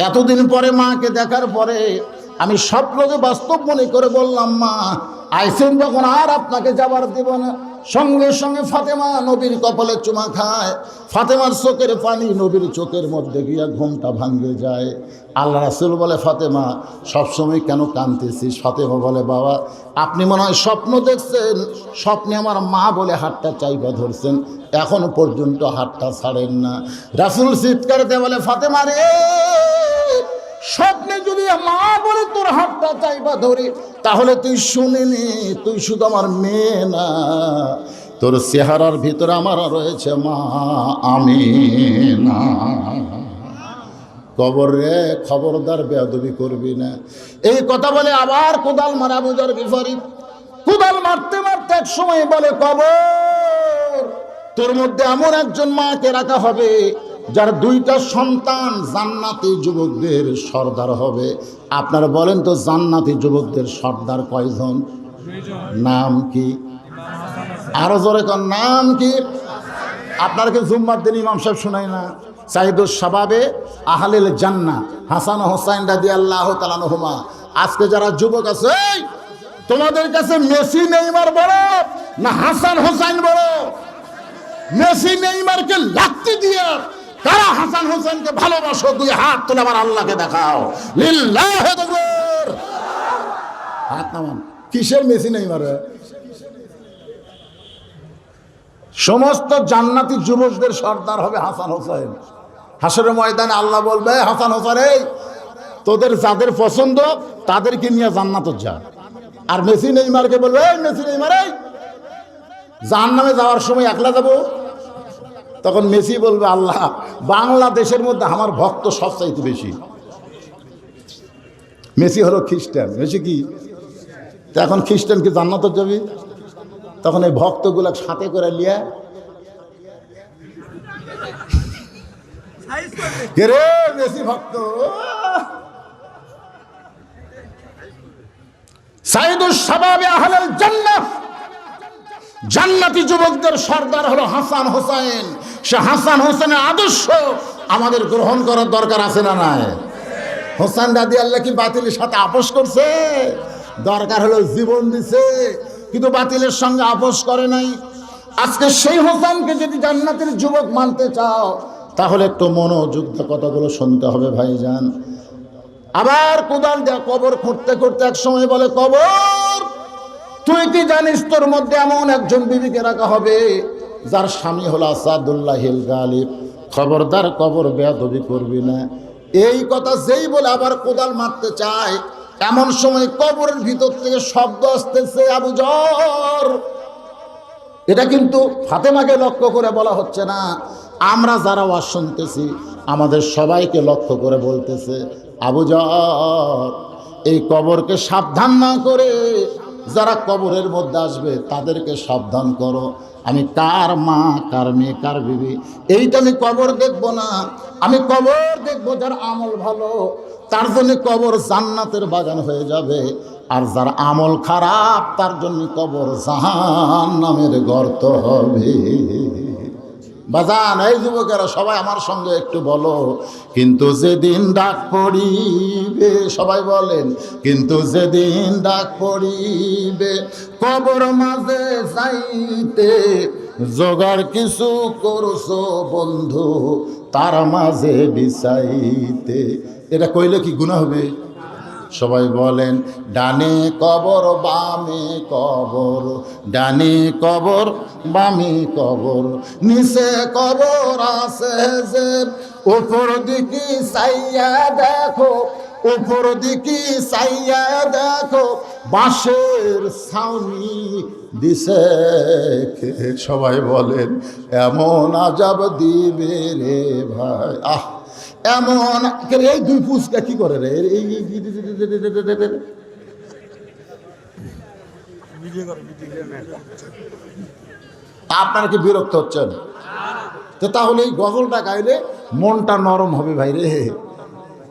এতদিন পরে মাকে দেখার পরে আমি স্বপ্নকে বাস্তব মনে করে বললাম মা আইসেন যখন আর আপনাকে যাবার দেব না, সঙ্গে সঙ্গে ফাতেমা নবীর কপালে চুমা খায়। ফাতেমার চোখের পানি নবীর চোখের মধ্যে গিয়া ঘুমটা ভাঙ্গে যায়। আল্লাহ রাসূল বলে, ফাতেমা সবসময় কেন কাঁদতেছিস? ফাতেমা বলে, বাবা আপনি মনে হয় স্বপ্ন দেখছেন, স্বপ্নে আমার মা বলে হাতটা চাইবা ধরছেন, এখনো পর্যন্ত হাতটা ছাড়েন না। রাসূল চিৎকার দিয়ে বলে, ফাতেমা রে, স্বপ্নে যদি মা বলে তোর হাতটা চাইবা ধরি, তাহলে তুই শুনিনি, তুই শুধু আমার মেয়ে না, তোর চেহারার ভিতরে আমার রয়েছে মা আমিনা। কবর রে, খবরদার বেয়াদবি করবি না। এই কথা বলে আবার কোদাল মারা আবু যর গিফারি। কোদাল মারতে মারতে এক সময় বলে, কবর তোর মধ্যে এমন একজন মাকে রাখা হবে যার দুইটা সন্তান জান্নাতি যুবকদের সর্দার হবে। আপনারা বলেন তো, জান্নাতি যুবকদের সর্দার কয়জন? নাম কি? আরো জোরে কোন নাম কি? আপনাকে জুম্মার দিন ইমাম সাহেব শোনায় না, সাইদুস শাবাবে আহলিল জান্নাহ হাসান ও হোসাইন রাদিয়াল্লাহু তাআলা আনহুমা। আজকে যারা যুবক আছে, এই তোমাদের কাছে মেসি নেইমার বড় না হাসান হোসাইন বড়? মেসি নেইমারকে লাত্তি দিয়ে কারা হাসান হোসেনকে ভালোবাসো? দুই হাত তুলে আবার আল্লাহকে দেখাও, লিল্লাহি তাকবীর। হাত নামান। কিসের মেসি নেইমার? সমস্ত জান্নাতি যুবকদের সর্দার হবে হাসান হোসেন। হাসরের ময়দানে আল্লাহ বলবে, হাসান হোসেন এই তোদের যাদের পছন্দ তাদেরকে নিয়ে জান্নাতে যা। আর মেসি নেইমারকে বলবে, এই মেসি নেইমার এই জাহান্নামে যাওয়ার সময় একলা যাবো। তখন মেসি বলবে, আল্লাহ বাংলাদেশের মধ্যে আমার ভক্ত সবচাইতে বেশি। মেসি হলো খ্রিস্টান, মেসি কি? এখন খ্রিস্টান কি জান্নাতে যাবি? তখন এই ভক্তগুলা সাথে করে লিয়া, কে রে মেসি ভক্ত? সাইদুস শাবাবে আহলিল জান্নাহ, জান্নাতি যুবকদের সর্দার হলো হাসান হোসেন। সে হাসান হোসেনের আদর্শ আমাদের গ্রহণ করার দরকার আছে না নাই? হোসেন রাদিয়াল্লাহু কি বাতিলের সাথে আপোষ করছে? দরকার হলো জীবন দিছে, কিন্তু বাতিলের সঙ্গে আপোষ করে নাই। আজকে সেই হোসেনকে যদি জান্নাতের যুবক মানতে চাও, তাহলে একটু মনোযোগ দিয়ে কথাগুলো শুনতে হবে ভাইজান। আবার কোদাল দেয়া কবর খুঁড়তে খুঁড়তে এক সময় বলে, কবর তুই কি জানিস তোর মধ্যে এমন একজন বিবিকে রাখা হবে যার স্বামী হলো আসাদুল্লাহিল গালিব? খবরদার কবর বেয়াদবি করবি না। এই কথা যেই বলে আবার কোদাল মারতে চায়, এমন সময় কবরের ভিতর থেকে শব্দ আসতেছে, আবু যর। এটা কিন্তু ফাতেমাকে লক্ষ্য করে বলা হচ্ছে না, আমরা যারা ওয়াজ শুনতেছি আমাদের সবাইকে লক্ষ্য করে বলতেছে, আবু যর এই কবরকে সাবধান না করে যারা কবরের মধ্যে আসবে তাদেরকে সাবধান করো। আমি কার মা, কার মেয়ে, কার বিবি এইটা আমি কবর দেখবো না, আমি কবর দেখবো যার আমল ভালো, তার জন্য কবর জান্নাতের বাগান হয়ে যাবে। আর যার আমল খারাপ তার জন্য কবর জাহান্নামের গর্ত হবে। বাজান এই যুবকেরা সবাই আমার সঙ্গে একটু বলো, কিন্তু যেদিন ডাক পড়িবে, সবাই বলেন, কিন্তু যেদিন ডাক পড়িবে কবর মাঝে যাইতে, জোগাড় কিছু করছো বন্ধু তার মাঝে বিছাইতে। এটা কইলে কি গুনাহ হবে? সবাই বলেন, ডানে কবর বামে কবর, ডানে কবর বামে কবর, নিচে কবর আছে যে, উপর দিকে চাইয়া দেখো, উপর দিকে চাইয়া দেখো, বাঁশের ছাউনি দিছে। সবাই বলেন, এমন আজাব দিবে রে ভাই। আহ এমন, এই দুই পুচকা কি করে রে? আপনারা কি বিরক্ত হচ্ছেন? তো তাহলে এই গজলটা গাইলে মনটা নরম হবে ভাই রে।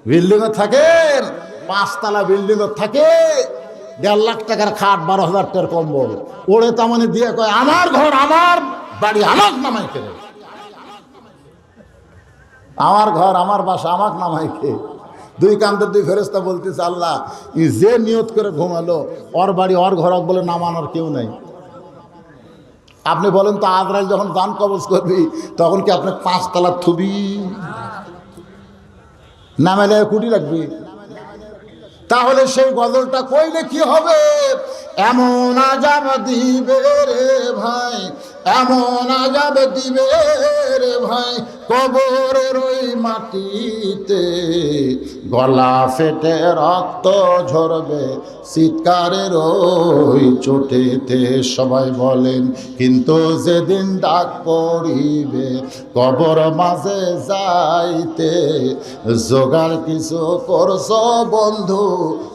বিল্ডিংয়ে থাকেন, 5 তলা বিল্ডিংয়ে থাকে, 1.5 লাখ টাকার খাট, 12,000 টাকার কম্বল, ওড়ে তামানে দিয়ে কয় আমার ঘর আমার বাড়ি আমার নামাই কেনে, আমার ঘর আমার বাসা আমার নামাই খেয়ে। দুই কান্দের দুই ফেরেশতা বলতেছে, আল্লাহ যে নিয়ত করে ঘুমালো ওর বাড়ি ওর ঘর বলে নামানোর কেউ নাই। আপনি বলেন তো আজরাইল যখন দান কবজ করবি তখন কি আপনি 5 তলা থুবি নামাইলে কুটি রাখবি? তাহলে সেই গজলটা কইলে কি হবে? এমন আযাব দিবে রে ভাই, এমন আযাব দিবে রে ভাই, কবরের ওই মাটিতে গলা ফেটে রক্ত ঝরবে চিৎকারের ওই চোটেতে। সবাই বলেন কিন্তু যেদিন ডাক পড়িবে কবর মাঝে যাইতে, জোগাড় কিছু করছো বন্ধু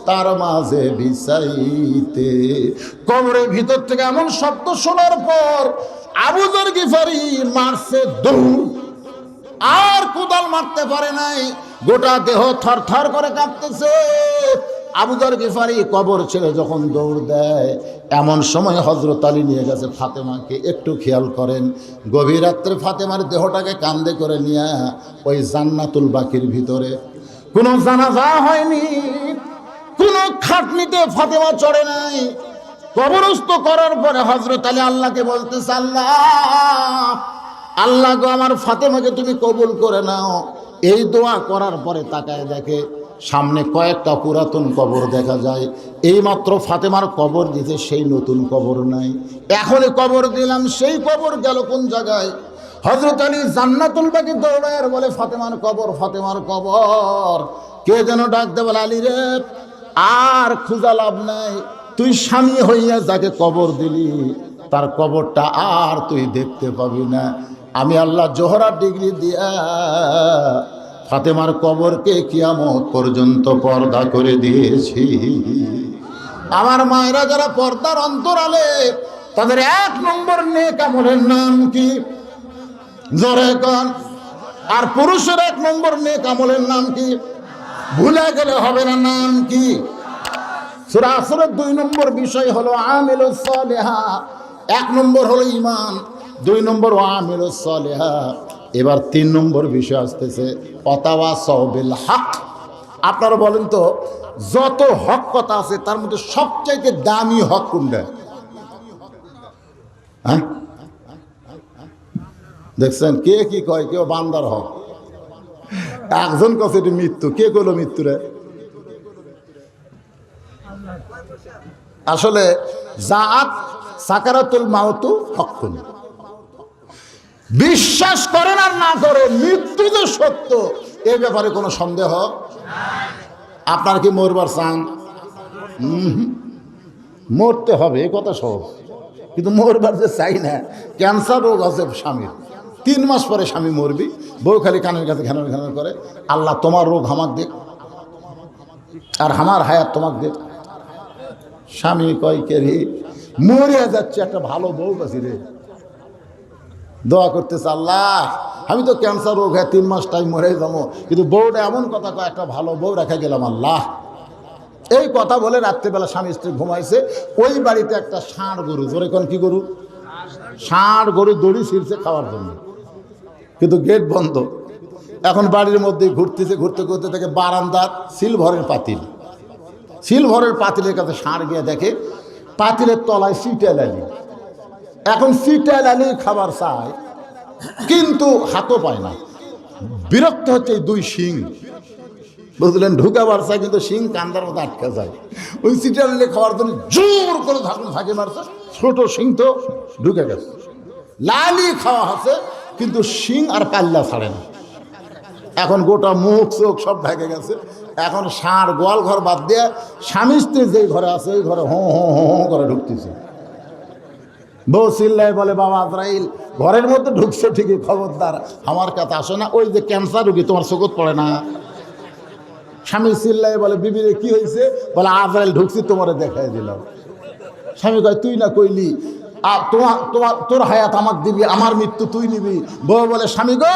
তার মাঝে বিছাইতে। কবরের ভিতর থেকে এমন শব্দ শোনার পর আবু যর গিফারি মারছে দৌড়, আর কোদাল মারতে পারে নাই, গোটা দেহ থরথর করে কাঁপতেছে। আবু যর গিফারি কবর ছেড়ে যখন দৌড় দেয়, এমন সময় হযরত আলী নিয়ে গেছে ফাতেমাকে। একটু খেয়াল করেন, গভীর রাত্রে ফাতেমার দেহটাকে কান্দে করে নিয়ে ওই জান্নাতুল বাকির ভিতরে, কোনো জানাজা হয়নি, কোনো খাটনিতে ফাতেমা চড়ে নাই। কবরস্থ করার পরে হযরত আলী আল্লাহকে বলতেছে, আল্লাহ আল্লাহ গো, আমার ফাতেমাকে তুমি কবুল করে নাও। এই দোয়া করার পরে তাকায় দেখে সামনে কয়েকটা পুরাতন কবর দেখা যায়। এইমাত্র ফাতেমার কবর দিতে সেই নতুন কবর নাই, এখনই কবর দিলাম, সেই কবর গেল কোন জায়গায়? হযরত আলী জান্নাতুল বাকি দৌড়ায় আর বলে, ফাতেমার কবর, ফাতেমার কবর। কে যেন ডাক দে, বলে আলী রে, আর খুঁজা লাভ নাই, তুই স্বামী হইয়া যাকে কবর দিলি তার কবরটা আর তুই দেখতে পাবি না। আমি আল্লাহ জোহরা ডিগ্রি দিয়া ফাতেমার কবরকে কিয়ামত পর্যন্ত পর্দা করে দিয়েছি। আমার মায়েরা যারা পর্দার অন্তরালে, তাদের 1 নম্বর নেক আমলের নাম কি? জোরে কোন? আর পুরুষের 1 নম্বর নেক আমলের নাম কি? ভুলে গেলে হবে না, নাম কি? সূরা আসরের 2 নম্বর বিষয় হলো আমিলুস সালিহা। 1 নম্বর হলো ঈমান, 2 নম্বর আমিলুস সালিহা। এবার 3 নম্বর বিষয় আসতেছে ওয়াতাওয়াসাউ বিল হক। আপনারা বলেন তো, যত হক কথা আছে তার মধ্যে সবচাইতে দামি হক কোনটা? হ্যাঁ, দেখছেন কে কি কয়? কেউ বান্দার হক, একজন কাছে এটি মৃত্যু। কে কইল মৃত্যু রে? আসলে জাআত সাকারাতুল মাউতু হকুন। বিশ্বাস করেন আর না করেন, মৃত্যু যে সত্য এ ব্যাপারে কোনো সন্দেহ। আপনার কি মরবার চান? মরতে হবে, এ কথা সহজ, কিন্তু মরবার যে চাই না। ক্যান্সার রোগ আছে স্বামীর, 3 মাস পরে স্বামী মরবি, বউ খালি কানের কাছে ঘ্যানর ঘ্যানর করে, আল্লাহ তোমার রোগ হামাক দেখ আর আমার হায়াত তোমাক দেখ। স্বামী কয় কে রে, মরে যাচ্ছে, একটা ভালো বউ পাচ্ছি রে, দোয়া করতেছে, আল্লাহ আমি তো ক্যান্সার রোগ হয় 3 মাস টাইম মরে যাবো, কিন্তু বউটা এমন কথা কয়, একটা ভালো বউ রেখে গেলাম আল্লাহ। এই কথা বলে রাত্রিবেলা স্বামী স্ত্রী ঘুমাইছে। ওই বাড়িতে একটা ষাঁড় গরু, জোরে কোন কি গরু? ষাঁড় গরু দড়ি ছিঁড়ছে খাওয়ার জন্য, কিন্তু গেট বন্ধ। এখন বাড়ির মধ্যে ঘুরতেছে, ঘুরতে ঘুরতে থেকে বারান্দার সিলভারের পাতিল, সিলভারের পাতিলের কাছে ষাঁড় গিয়ে দেখে পাতিলের তলায় সিটাল আলি। এখন সিটাল আলি খাবার চায়, কিন্তু হাতও পায় না। বিরক্ত হচ্ছে এই 2 শিং, বুঝলেন, ঢুকাবার চায় কিন্তু শিং কান্দার মতো আটকে যায়। ওই সিটাল আলি খাওয়ার জন্য জোর করে ধাকুন ফাঁকি মারছে, ছোট শিং তো ঢুকে গেছে। লালি খাওয়া আছে কিন্তু শিং আর পাল্লা ছাড়ে না। এখন গোটা মুখ চোখ সব ঢেকে গেছে। এখন ষাঁড় গোয়াল ঘর বাদ দিয়ে স্বামী স্ত্রী যেই ঘরে আছে ওই ঘরে হো হো হো হো করে ঢুকতেছে। বউ চিল্লায় বলে, বাবা আজরাইল ঘরের মধ্যে ঢুকছে ঠিকই, খবরদার আমার কাছে আসো না, ওই যে ক্যান্সার রোগী তোমার চোখত পড়ে না। স্বামী চিল্লায় বলে, বিবিরে কি হয়েছে? বলে, আজরাইল ঢুকছি, তোমারে দেখাই দিলাম। স্বামী কয়, তুই না কইলি তোর হায়াত আমাকে দিবি, আমার মৃত্যু তুই নিবি। বউ বলে, স্বামী গো,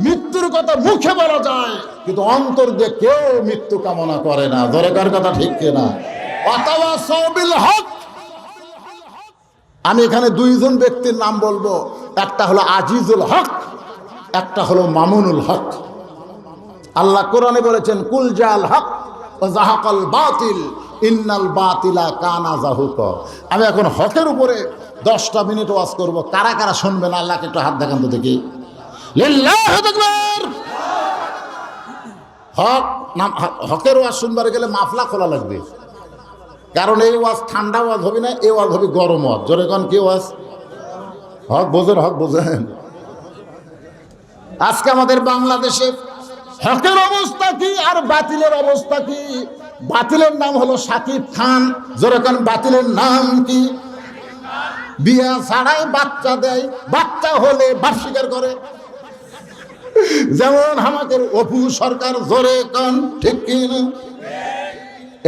মৃত্যুর কথা মুখে বলা যায়, কিন্তু অন্তর দিয়ে কেউ মৃত্যু কামনা করে না। দরকার কথা ঠিক কিনা? ওয়াতাওয়াসাউ বিল হক। আমি এখানে 2 জন ব্যক্তির নাম বলবো, একটা হলো আজিজুল হক, একটা হলো মামুনুল হক। আল্লাহ কোরআনে বলেছেন, কুল জাল হক ওয়া জাহাকাল বাতিল ইন্নাল বাতিলা কানা জাহুকা। আমি এখন হকের উপরে 10টা মিনিট ওয়াজ করব, কারা কারা শুনবেন আল্লাহকে একটু হাত দেখান তো দেখি। লিল্লাহু আকবার। হক নাম হকের ওয়াজ শুনবার গেলে মাফলা খোলা লাগবে, কারণ এই ওয়াজ ঠান্ডা ওয়াজ হবে না, এই ওয়াজ হবে গরম ওয়াজ। জোরে কোন কি ওয়াজ? হক বোঝেন, হক বোঝেন। আজকে আমাদের বাংলাদেশে হকের অবস্থা কি আর বাতিলের অবস্থা কি? বাতিলের নাম হলো শাকিব খান। জোরে কোন বাতিলের নাম কি? বিয়া ছাড়াই বাচ্চা দেয়, বাচ্চা হলে বাপ স্বীকার করে, যেমন আমাদের অপু সরকার। জোরে কোন ঠিক কি না?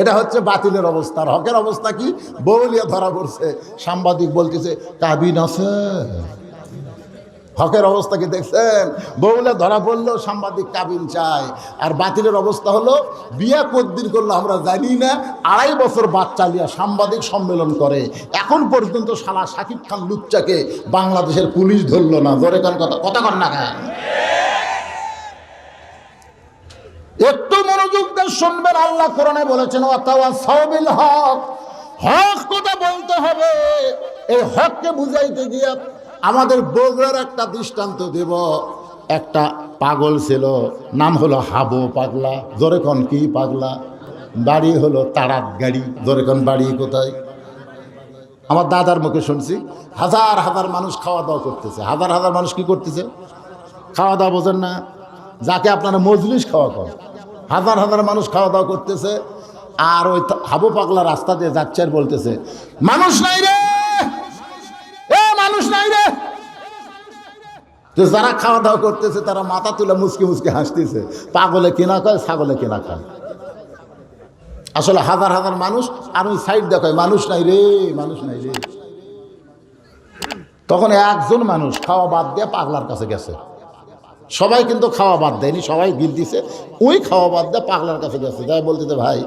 এটা হচ্ছে বাতিলের অবস্থা। আর হকের অবস্থা কি? বউলিয়া ধরা পড়ছে, সাংবাদিক বলতেছে কাবিন আছে। হকের অবস্থা কি দেখছেন? বউলিয়া ধরা পড়লো, সাংবাদিক কাবিন চায়। আর বাতিলের অবস্থা হলো বিয়া কতদিন করলো আমরা জানি না, 2.5 বছর বাচ্চা লিয়া সাংবাদিক সম্মেলন করে। এখন পর্যন্ত শালা শাকিব খান লুচ্চাকে বাংলাদেশের পুলিশ ধরলো না। জোরে কান কথা কথা কন না কেন? একটু মনোযোগ দিয়ে শুনবেন। আল্লাহ কোরআনে বলেছেন ওয়াতাওয়াসাউ বিল হক। হক কথা বলতে হবে। এই হককে বুঝাইতে গিয়ে আমাদের বগুড়ার একটা দৃষ্টান্ত দেব। একটা পাগল ছিল, নাম হলো হাবু পাগলা। জোরে কোন কি পাগলা? বাড়ি হলো তারাত গাড়ি। জোরে কোন বাড়ি কোথায়? আমার দাদার মুখে শুনছি, হাজার হাজার মানুষ খাওয়া দাওয়া করতেছে। হাজার হাজার মানুষ কি করতেছে? খাওয়া দাওয়া বোঝেন না? যাকে আপনারা মজলিস খাওয়া কর, হাজার হাজার মানুষ খাওয়া দাওয়া করতেছে। আর ওই হাবু পাগলা রাস্তা দিয়ে যাচ্ছে আর বলতেছে মানুষ নাই রে, এ মানুষ নাই রে। তো যারা খাওয়া দাওয়া করতেছে তারা মাথা তুলে মুচকি মুচকি হাসতেছে। পাগলে কিনা কয়, ছাগলে কিনা খায়। আসলে হাজার হাজার মানুষ, আর ওই সাইড দেখায় মানুষ নাই রে, মানুষ নাই রে। তখন একজন মানুষ খাওয়া বাদ দিয়ে পাগলার কাছে গেছে। সবাই কিন্তু খাওয়া বাদ দেয়নি, সবাই গিল দিছে। ওই খাওয়া বাদ দিয়ে পাগলার কাছে গেছে, যাই বলতেছে ভাই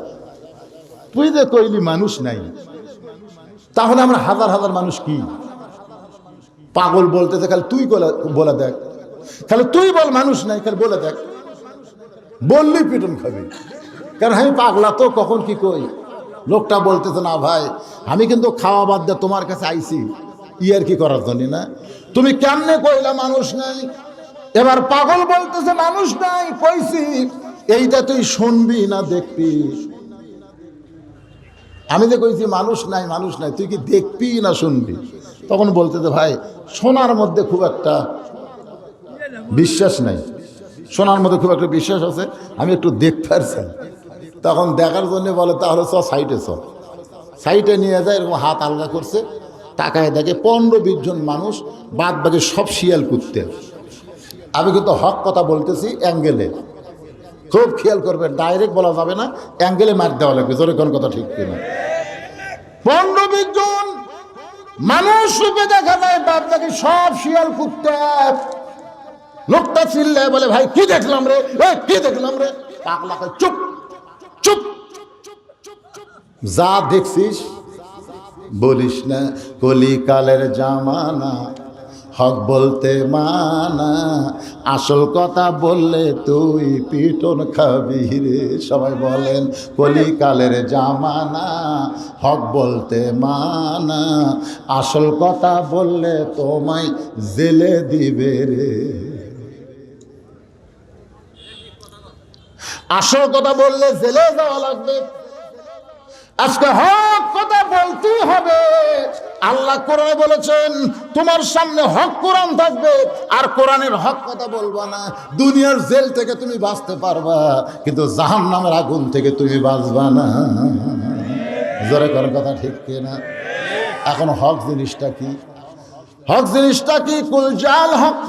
তুই যে কইলি মানুষ নাই, তাহলে আমরা হাজার হাজার মানুষ কি? পাগল বলতেছে খালি তুই বলে দেখ, খালি তুই বল মানুষ নাই, খালি বলে দেখ। বললি পিটন খাবি, কারণ আমি পাগলা তো কখন কি কই। লোকটা বলতেছে না ভাই আমি কিন্তু খাওয়া বাদ দিয়ে তোমার কাছে আইছি ইয়ার কি করার জন্য না, তুমি কেমনে কইলা মানুষ নাই। এবার পাগল বলতেছে মানুষ নাই কইছি, এইটা তুই শুনবি না দেখবি? আমি যে কইছি মানুষ নাই মানুষ নাই, তুই কি দেখবি না শুনবি? তখন বলতেছে ভাই শোনার মধ্যে খুব একটা বিশ্বাস নাই, শোনার মধ্যে খুব একটা বিশ্বাস আছে, আমি একটু দেখতে পারছি। তখন দেখার জন্য বলে তাহলে চ সাইটে চ। সাইটে নিয়ে যায়, এরকম হাত আলগা করছে, তাকায় দেখে 15-20 জন মানুষ, বাদ বাকি সব শিয়াল কুত্তে। আমি কিন্তু হক কথা বলতেছি অ্যাঙ্গেলে, খুব খেয়াল করবেন, ডাইরেক্ট বলা যাবে না, অ্যাঙ্গেলে মার দেওয়া লাগবে। জোরে কোন কথা ঠিক কিনা? 15-20 জন মানুষ রূপে দেখা যায়, বাদ বাকি সব শিয়াল কুত্তে। লোকটা চিল্লায় বলে ভাই কি দেখলাম রে, কি দেখলাম রে? পাগলাকে চুপ চুপ, যা দেখছিস বলিস না, কলিকালের জামানা, হক বলতে মানা, আসল কথা বললে তুই পিটন খাবি রে। সবাই বলেন কলিকালের জামানা, হক বলতে মানা, আসল কথা বললে তোমায় জেলে দিবে রে। আসল কথা বললে জেলে যাওয়া লাগবে। আজকে হক কথা বলতেই হবে। আল্লাহ কোরআনে বলেছেন তোমার সামনে হক কোরআন থাকবে, আর কোরআনের হক কথা বলবা না। দুনিয়ার জেল থেকে তুমি বাঁচতে পারবা, কিন্তু জাহান্নামের আগুন থেকে তুমি বাঁচবা না। জোরে করার কথা ঠিক কিনা? এখন হক জিনিসটা কি? হক জিনিসটা কি? কুল জাল হক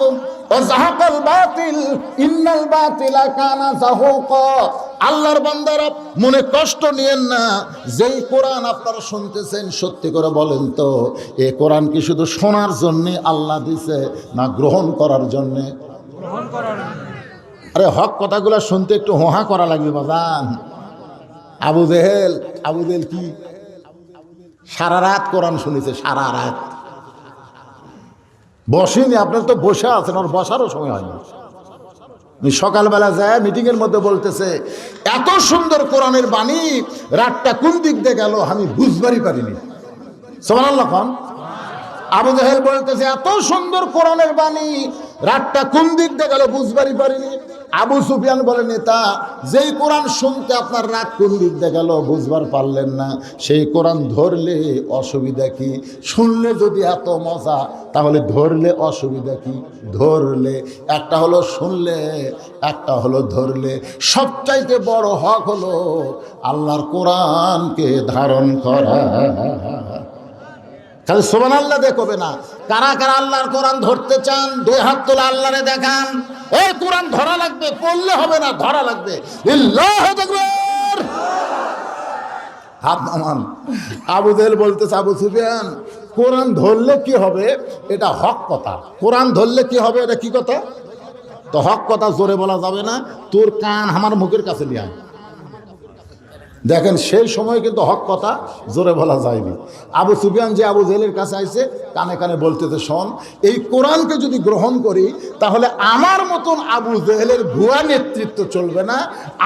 ওয়া যাহাকাল বাতিল ইন্নাল বাতিলা কানা যাহুকা। আল্লাহর বান্দারা মনে কষ্ট নিয়েন না, যেই কোরআন আপনারা শুনতেছেন সত্যি করে বলেন তো এই কোরআন কি শুধু শোনার জন্যে আল্লাহ দিছে না গ্রহণ করার জন্যে? আরে হক কথাগুলো শুনতে একটু হোহা করা লাগবে বাজান। আবু জেহেল কি সারা রাত কোরআন শুনেছে, সারা রাত বসেনি। আপনার তো বসে আছেন, ওর বসারও সময় হয়নি। সকালবেলা যায় মিটিংয়ের মধ্যে বলতেছে এত সুন্দর কোরআনের বাণী, রাতটা কোন দিক দিয়ে গেল আমি বুঝবারই পারিনি। সুবহানাল্লাহ খান। আবু জাহেল বলতেছে এত সুন্দর কোরআনের বাণী, রাতটা কোন দিক দিয়ে গেল বুঝবারই পারিনি। আবু সুফিয়ান বলে, নেতা, যেই কোরআন শুনতে আপনার রাত কোন দিক দিয়ে গেল বুঝবার পারলেন না, সেই কোরআন ধরলে অসুবিধা কি? শুনলে যদি এত মজা, তাহলে ধরলে অসুবিধা কি? ধরলে একটা হলো শুনলে, একটা হলো ধরলে। সবচাইতে বড় হক হলো আল্লাহর কোরআনকে ধারণ করা। খালি সুবহানাল্লাহ দেখবে না। কারা কারা আল্লাহর কোরআন ধরতে চান? দুই হাত তুলে আল্লাহরে দেখান। এই কোরআন ধরা লাগবে, পড়লে হবে না, ধরা লাগবে। আল্লাহু আকবার, হাত নামান। আবু জাহেল বলতেছে, আবু সুফিয়ান, কোরআন ধরলে কি হবে? এটা হক কথা। কোরআন ধরলে কি হবে? এটা কি কথা? তো হক কথা জোরে বলা যাবে না, তোর কান আমার মুখের কাছে নিয়ে আয়। দেখেন, সেই সময় কিন্তু হক কথা জোরে বলা যায়নি। আবু সুফিয়ান যে আবু জাহেলের কাছে আইছে, কানে কানে বলতেছে, শোন, এই কোরআনকে যদি গ্রহণ করি তাহলে আমার মতন আবু জাহেলের ভুয়া নেতৃত্ব চলবে না,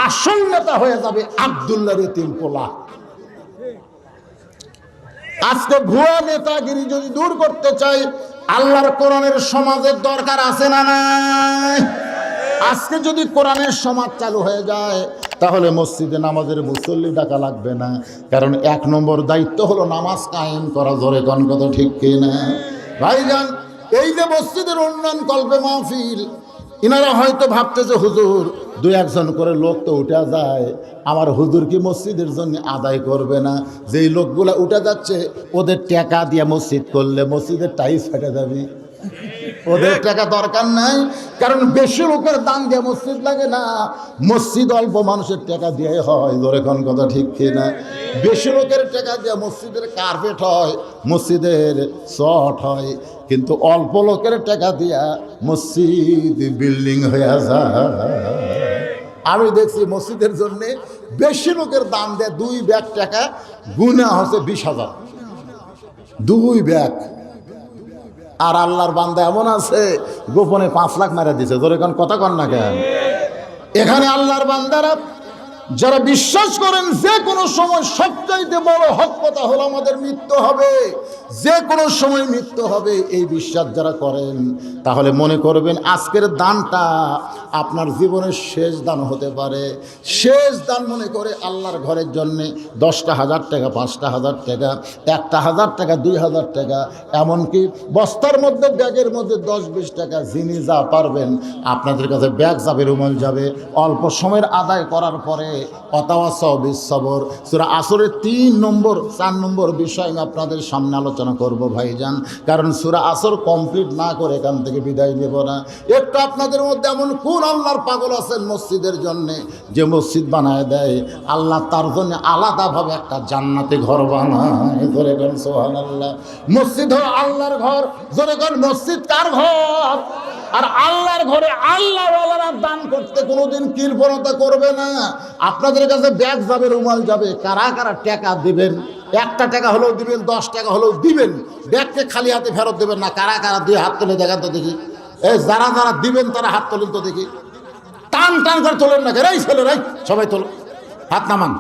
আসল নেতা হয়ে যাবে আব্দুল্লাহ এতিম পোলা। আজকে ভুয়া নেতাগিরি যদি দূর করতে চাই, আল্লাহর কোরআনের সমাজের দরকার আছে না নাই? আজকে যদি কোরআনের সমাজ চালু হয়ে যায়, তাহলে মসজিদে নামাজের মুসল্লি ডাকা লাগবে না। কারণ 1 নম্বর দায়িত্ব হলো নামাজ কায়েম করা। জোরে কোন কথা ঠিক কিনা ভাইজান? এই যে মসজিদের উন্নয়ন কল্পে মাহফিল, ইনারা হয়তো ভাবতেছে, হুজুর 2-1 জন করে লোক তো উঠে যায়, আমার হুজুর কি মসজিদের জন্য আদায় করবে না? যেই লোকগুলা উঠে যাচ্ছে, ওদের টাকা দিয়ে মসজিদ করলে মসজিদের টাইস ফেটে যাবে। ওদের টাকা দরকার নাই, কারণ বেশি লোকের দান দিয়ে মসজিদ লাগে না, মসজিদ অল্প মানুষের টাকা দিয়ে হয়। ধরে কোন কথা ঠিক কিনা? বেশি লোকের টাকা দিয়ে মসজিদের কার্পেট হয়, মসজিদের চট হয়, কিন্তু অল্প লোকের টাকা দিয়া মসজিদ বিল্ডিং হয়ে যায়। আমি দেখছি মসজিদের জন্য বেশি লোকের দাম দেয় 2 ব্যাগ টাকা, গুণা হচ্ছে 20,000, 2 ব্যাগ। আর আল্লাহর বান্দা এমন আছে গোপনে 5 লাখ মারা দিছে। ধরে কোন কথা কন না কেন? এখানে আল্লাহর বান্দারা যারা বিশ্বাস করেন যে কোনো সময় সবচাইতে বড় হক কথা হলো আমাদের মৃত্যু হবে, যে কোনো সময় মৃত্যু হবে, এই বিশ্বাস যারা করেন, তাহলে মনে করবেন আজকের দানটা আপনার জীবনের শেষ দান হতে পারে। শেষ দান মনে করে আল্লাহর ঘরের জন্যে 10টা 1000 টাকা, 5টা 1000 টাকা, 1টা 1000 টাকা, 2000 টাকা, এমনকি বস্তার মধ্যে ব্যাগের মধ্যে 10-20 টাকা, যিনি যা পারবেন। আপনাদের কাছে ব্যাগ যাবে, রুমাল যাবে। অল্প সময়ের আদায় করার পরে অতাওয়াসাও বিসসবর, সূরা আসরের 3 নম্বর 4 নম্বর বিষয় আমি আপনাদের সামনে আলোচনা করব ভাইজান। কারণ সূরা আসর কমপ্লিট না করে এখান থেকে বিদায় নেব না। একটু আপনাদের মধ্যে এমন কোন আল্লাহর পাগল আছেন মসজিদের জন্যে, যে মসজিদ বানায় দেয়, আল্লাহ তার জন্য আলাদাভাবে একটা জান্নাতে ঘর বানায়? জোরে বলেন সুবহানাল্লাহ। মসজিদ হলো আল্লাহর ঘর। জোরে বলেন, মসজিদ কার ঘর? আর আল্লাহর ঘরে আল্লাহওয়ালারা দান করতে কোনোদিন কৃপণতা করবে না। আপনাদের কাছে ব্যাগ যাবে, রুমাল যাবে, কারা কারা টাকা দিবেন? 1টা টাকা হলেও দিবেন, 10 টাকা হলেও দিবেন। ব্যাগকে খালি হাতে ফেরত দেবেন না। কারা কারা 2 হাত তুলে দেখান তো দেখি। এই যারা যারা দিবেন তারা হাত তোলেন তো দেখি। টান টান করে তোলেন না, এই ছেলেরাই সবাই তোল, হাত নামান।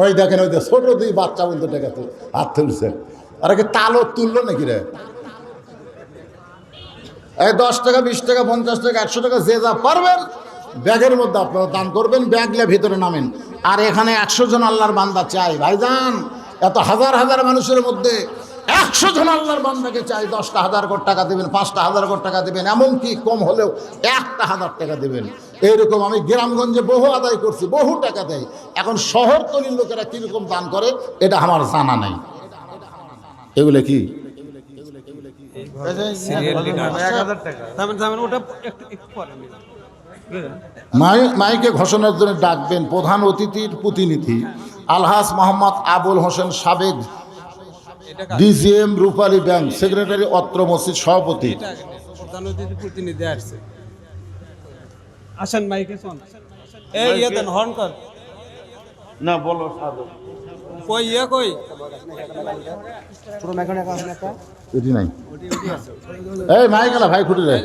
ওই দেখেন, ওই ছোট 2 বাচ্চা বলতে টাকা তো হাত তুলছে। আর কি তালও তুললো নাকি রে? এই 10 টাকা, 20 টাকা, 50 টাকা, 100 টাকা, যে যা পারবেন ব্যাগের মধ্যে আপনারা দান করবেন। ব্যাগলে ভিতরে নামেন। আর এখানে 100 জন আল্লাহর বান্দা চাই ভাইজান। এত হাজার হাজার মানুষের মধ্যে 100 জন আল্লাহর বান্দাকে চাই। 10টা 1000 কোটি টাকা দেবেন, 5টা 1000 কোটি টাকা দেবেন, এমনকি কম হলেও 1টা 1000 টাকা দেবেন। এইরকম আমি গ্রামগঞ্জে বহু আদায় করছি, বহু টাকা দেয়। এখন শহরতলির লোকেরা কীরকম দান করে এটা আমার জানা নাই। এগুলো কি মাইকে ঘোষণার জন্য ডাকবেন প্রধান অতিথির প্রতিনিধি আলহাজ মোহাম্মদ আবুল হোসেন, সাবেক ডিজিএম, রূপালী ব্যাংক সেক্রেটারি, অত্র মসজিদ সভাপতি। প্রধান অতিথি প্রতিনিধি আসছে, আসেন মাইকে শোন। এই দেন হর্ন কর না, বলো সাধু কই কই পুরো মাইকে রাখা আছে একটা এটি নাই। এই মাইকেলা ভাই খুঁটে যায়,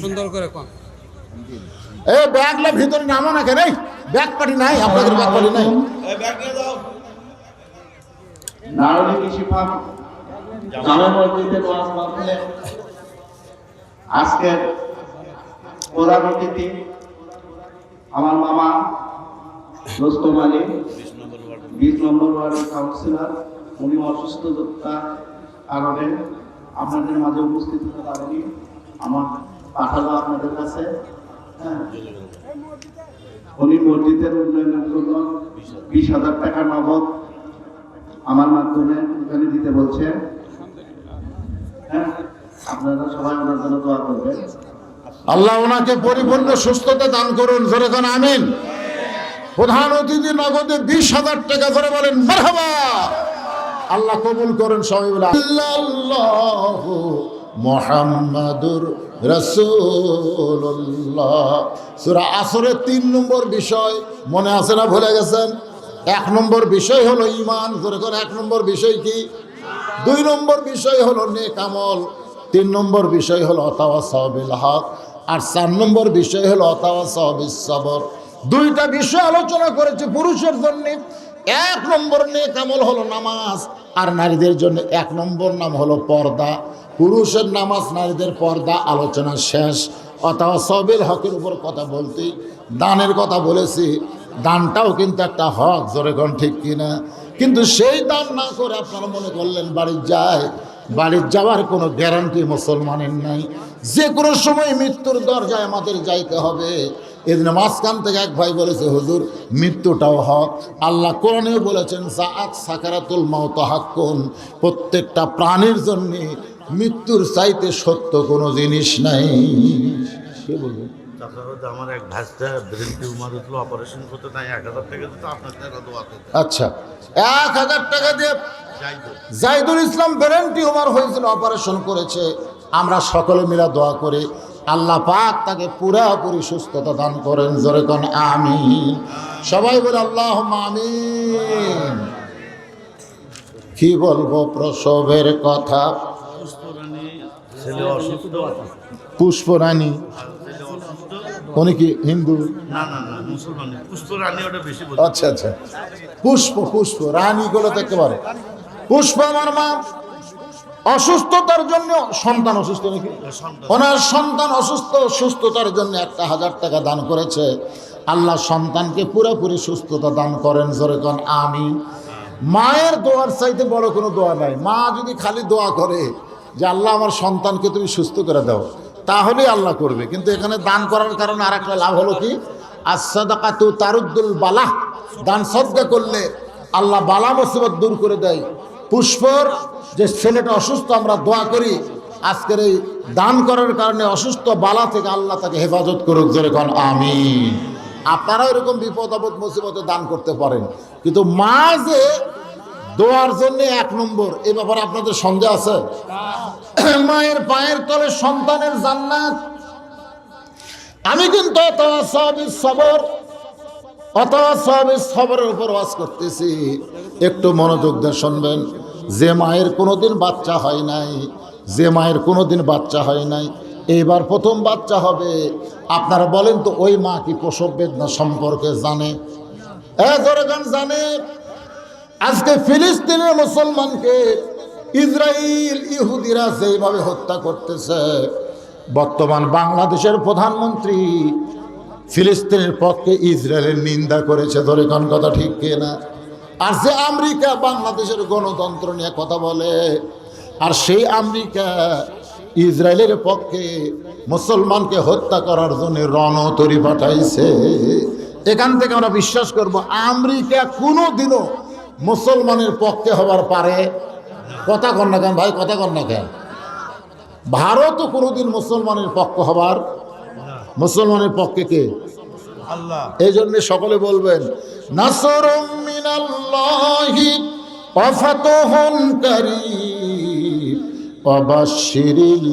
সুন্দর করে কোন। এই ব্যাগলা ভিতরে নামো না কেন? ব্যাগ পাটি নাই আপনাদের? ব্যাগ পাটি নাই? নারী কৃষি ফার্ম জামে মসজিদে ওয়াজ মাহফিলে আজকের প্রধান অতিথি আমার মামা রোস্তম আলী 20 নম্বর ওয়ার্ডের কাউন্সিলর। উনি অসুস্থতার কারণে আপনাদের মাঝে উপস্থিত হতে পারেনি। আমার পাঠালো আপনাদের কাছে। হ্যাঁ, উনি মসজিদের উন্নয়নের জন্য 20,000 টাকা নগদ আমার মাধ্যমে এখানে দিতে বলছে। হ্যাঁ, আপনারা সবাই ওনার জন্য দোয়া করবেন। আল্লাহ ওনাকে পরিপূর্ণ সুস্থতা দান করুন, জোরে কোন আমিন। প্রধান অতিথি নগদে 20,000 টাকা করে বলেন মারহাবা। আল্লাহ কবুল করেন সবাই বলে আল্লাহু মুহাম্মাদুর রাসূলুল্লাহ। সূরা আসরের 3 নম্বর বিষয় মনে আছে না ভুলে গেছেন? 1 নম্বর বিষয় হলো ঈমান, জোরে করে 1 নম্বর বিষয় কি? 2 নম্বর বিষয় হলো নেক আমল, 3 নম্বর বিষয় হলো তাওয়াসসাউ বিল হক, আর 4 নম্বর বিষয় হলো তাওয়াসসাউ বিস সবর। 2টা বিষয় আলোচনা করেছে পুরুষের জন্য। 1 নম্বর নেক আমল হলো নামাজ, আর নারীদের জন্য 1 নম্বর নাম হলো পর্দা। পুরুষের নামাজ, নারীদের পর্দা, আলোচনা শেষ। তাওয়াসসাউ বিল হকের উপর কথা বলতে দানের কথা বলেছি। দানটাও কিন্তু একটা হক, জোরে কোন ঠিক কিনা? কিন্তু সেই দান না করে আপনারা মনে করলেন বাড়ির যাওয়ার কোনো গ্যারান্টি মুসলমানের নাই। যে কোনো সময় মৃত্যুর দরজায় আমাদের যাইতে হবে। এদিন মাঝখান থেকে এক ভাই বলেছে, হুজুর মৃত্যুটাও হক। আল্লাহ কোরআনেও বলেছেন সাআত সাকারাতুল মাউত হাক্কুন, প্রত্যেকটা প্রাণীর জন্য মৃত্যুর চাইতে সত্য কোনো জিনিস নাই। কে বলবে? আমার এক ভাইস্তা ব্রেন টিউমার হয়েছিল, অপারেশন করতে, তাই 1,000 টাকা দিতে আপনার টাকা দোয়া করতে। আচ্ছা, 1,000 টাকা দিয়ে জাহিদুল ইসলাম ব্রেন টিউমার হয়েছিল, অপারেশন করেছে। আমরা সকলে মিলে দোয়া করি আল্লাহ পাক তাকে পুরাপুরি সুস্থতা দান করেন, জোরে কোন আমিন। সবাই বলে আল্লাহুম্মা আমিন। কি বলবো প্রসবের কথা? ছেলে অসুস্থ, পুষ্পরানী ছেলে অসুস্থ। উনি কি হিন্দু? না না না, মুসলমান। পুষ্পরানী ওটা বেশি বলি। আচ্ছা আচ্ছা, পুষ্প রানী গুলো দেখতে পারে। পুষ্প আমার মা অসুস্থতার জন্য, সন্তান অসুস্থ নাকি, ওনার সন্তান অসুস্থ, সুস্থতার জন্য 1,000 টাকা দান করেছে। আল্লাহ সন্তানকে পুরোপুরি সুস্থতা দান করেন, জোরে কোন আমিন। মায়ের দোয়ার চাইতে বড় কোনো দোয়া নাই। মা যদি খালি দোয়া করে যে আল্লাহ আমার সন্তানকে তুমি সুস্থ করে দাও, তাহলেই আল্লাহ করবে। কিন্তু এখানে দান করার কারণে আর একটা লাভ হলো কি, as-সাদাকাতু তারুদ্দুল বালাহ, দান সদকা করলে আল্লাহ বালা মুসিবত দূর করে দেয়। পুষ্পর যে ছেলেটা অসুস্থ, আমরা দোয়া করি আজকের এই দান করার কারণে অসুস্থ বালা থেকে আল্লাহ তাকে হেফাজত করুক, জোরে কোন আমিন। আপনারা এরকম বিপদ আপদ মুসিবতে দান করতে পারেন, কিন্তু মা যে দোয়ার জন্য 1 নম্বর, এ ব্যাপারে আপনাদের সন্দেহ আছে? মায়ের পায়ের তলে সন্তানের জান্নাত। আমি কিন্তু তাওয়াসসাউ বিস সবরের উপর ওয়াজ করতেছি, একটু মনোযোগ দিয়ে শুনবেন। যে মায়ের কোনোদিন বাচ্চা হয় নাই, এইবার প্রথম বাচ্চা হবে, আপনারা বলেন তো ওই মা কি প্রসব বেদনা সম্পর্কে জানে? জানে। আজকে ফিলিস্তিনের মুসলমানকে ইসরায়েল ইহুদিরা যেভাবে হত্যা করতেছে, বর্তমান বাংলাদেশের প্রধানমন্ত্রী ফিলিস্তিনের পক্ষে ইসরায়েলের নিন্দা করেছে, ধরে কোন কথা ঠিক কিনা? আর যে আমেরিকা বাংলাদেশের গণতন্ত্র নিয়ে কথা বলে, আর সেই আমেরিকা ইসরায়েলের পক্ষে মুসলমানকে হত্যা করার জন্য রণতরী পাঠাইছে। এখান থেকে আমরা বিশ্বাস করব আমেরিকা কোনোদিনও মুসলমানের পক্ষে হবার পারে? কথা কন না কেন ভাই, কথা কন না কেন? ভারতও কোনোদিন মুসলমানের পক্ষ হবার, মুসলমানের পক্ষে কে? আল্লাহ। এই জন্য সকলে বলবেন নাসরুম মিনাল্লাহি ওয়া ফাতহুন কারীম ওয়া বাশশিরিল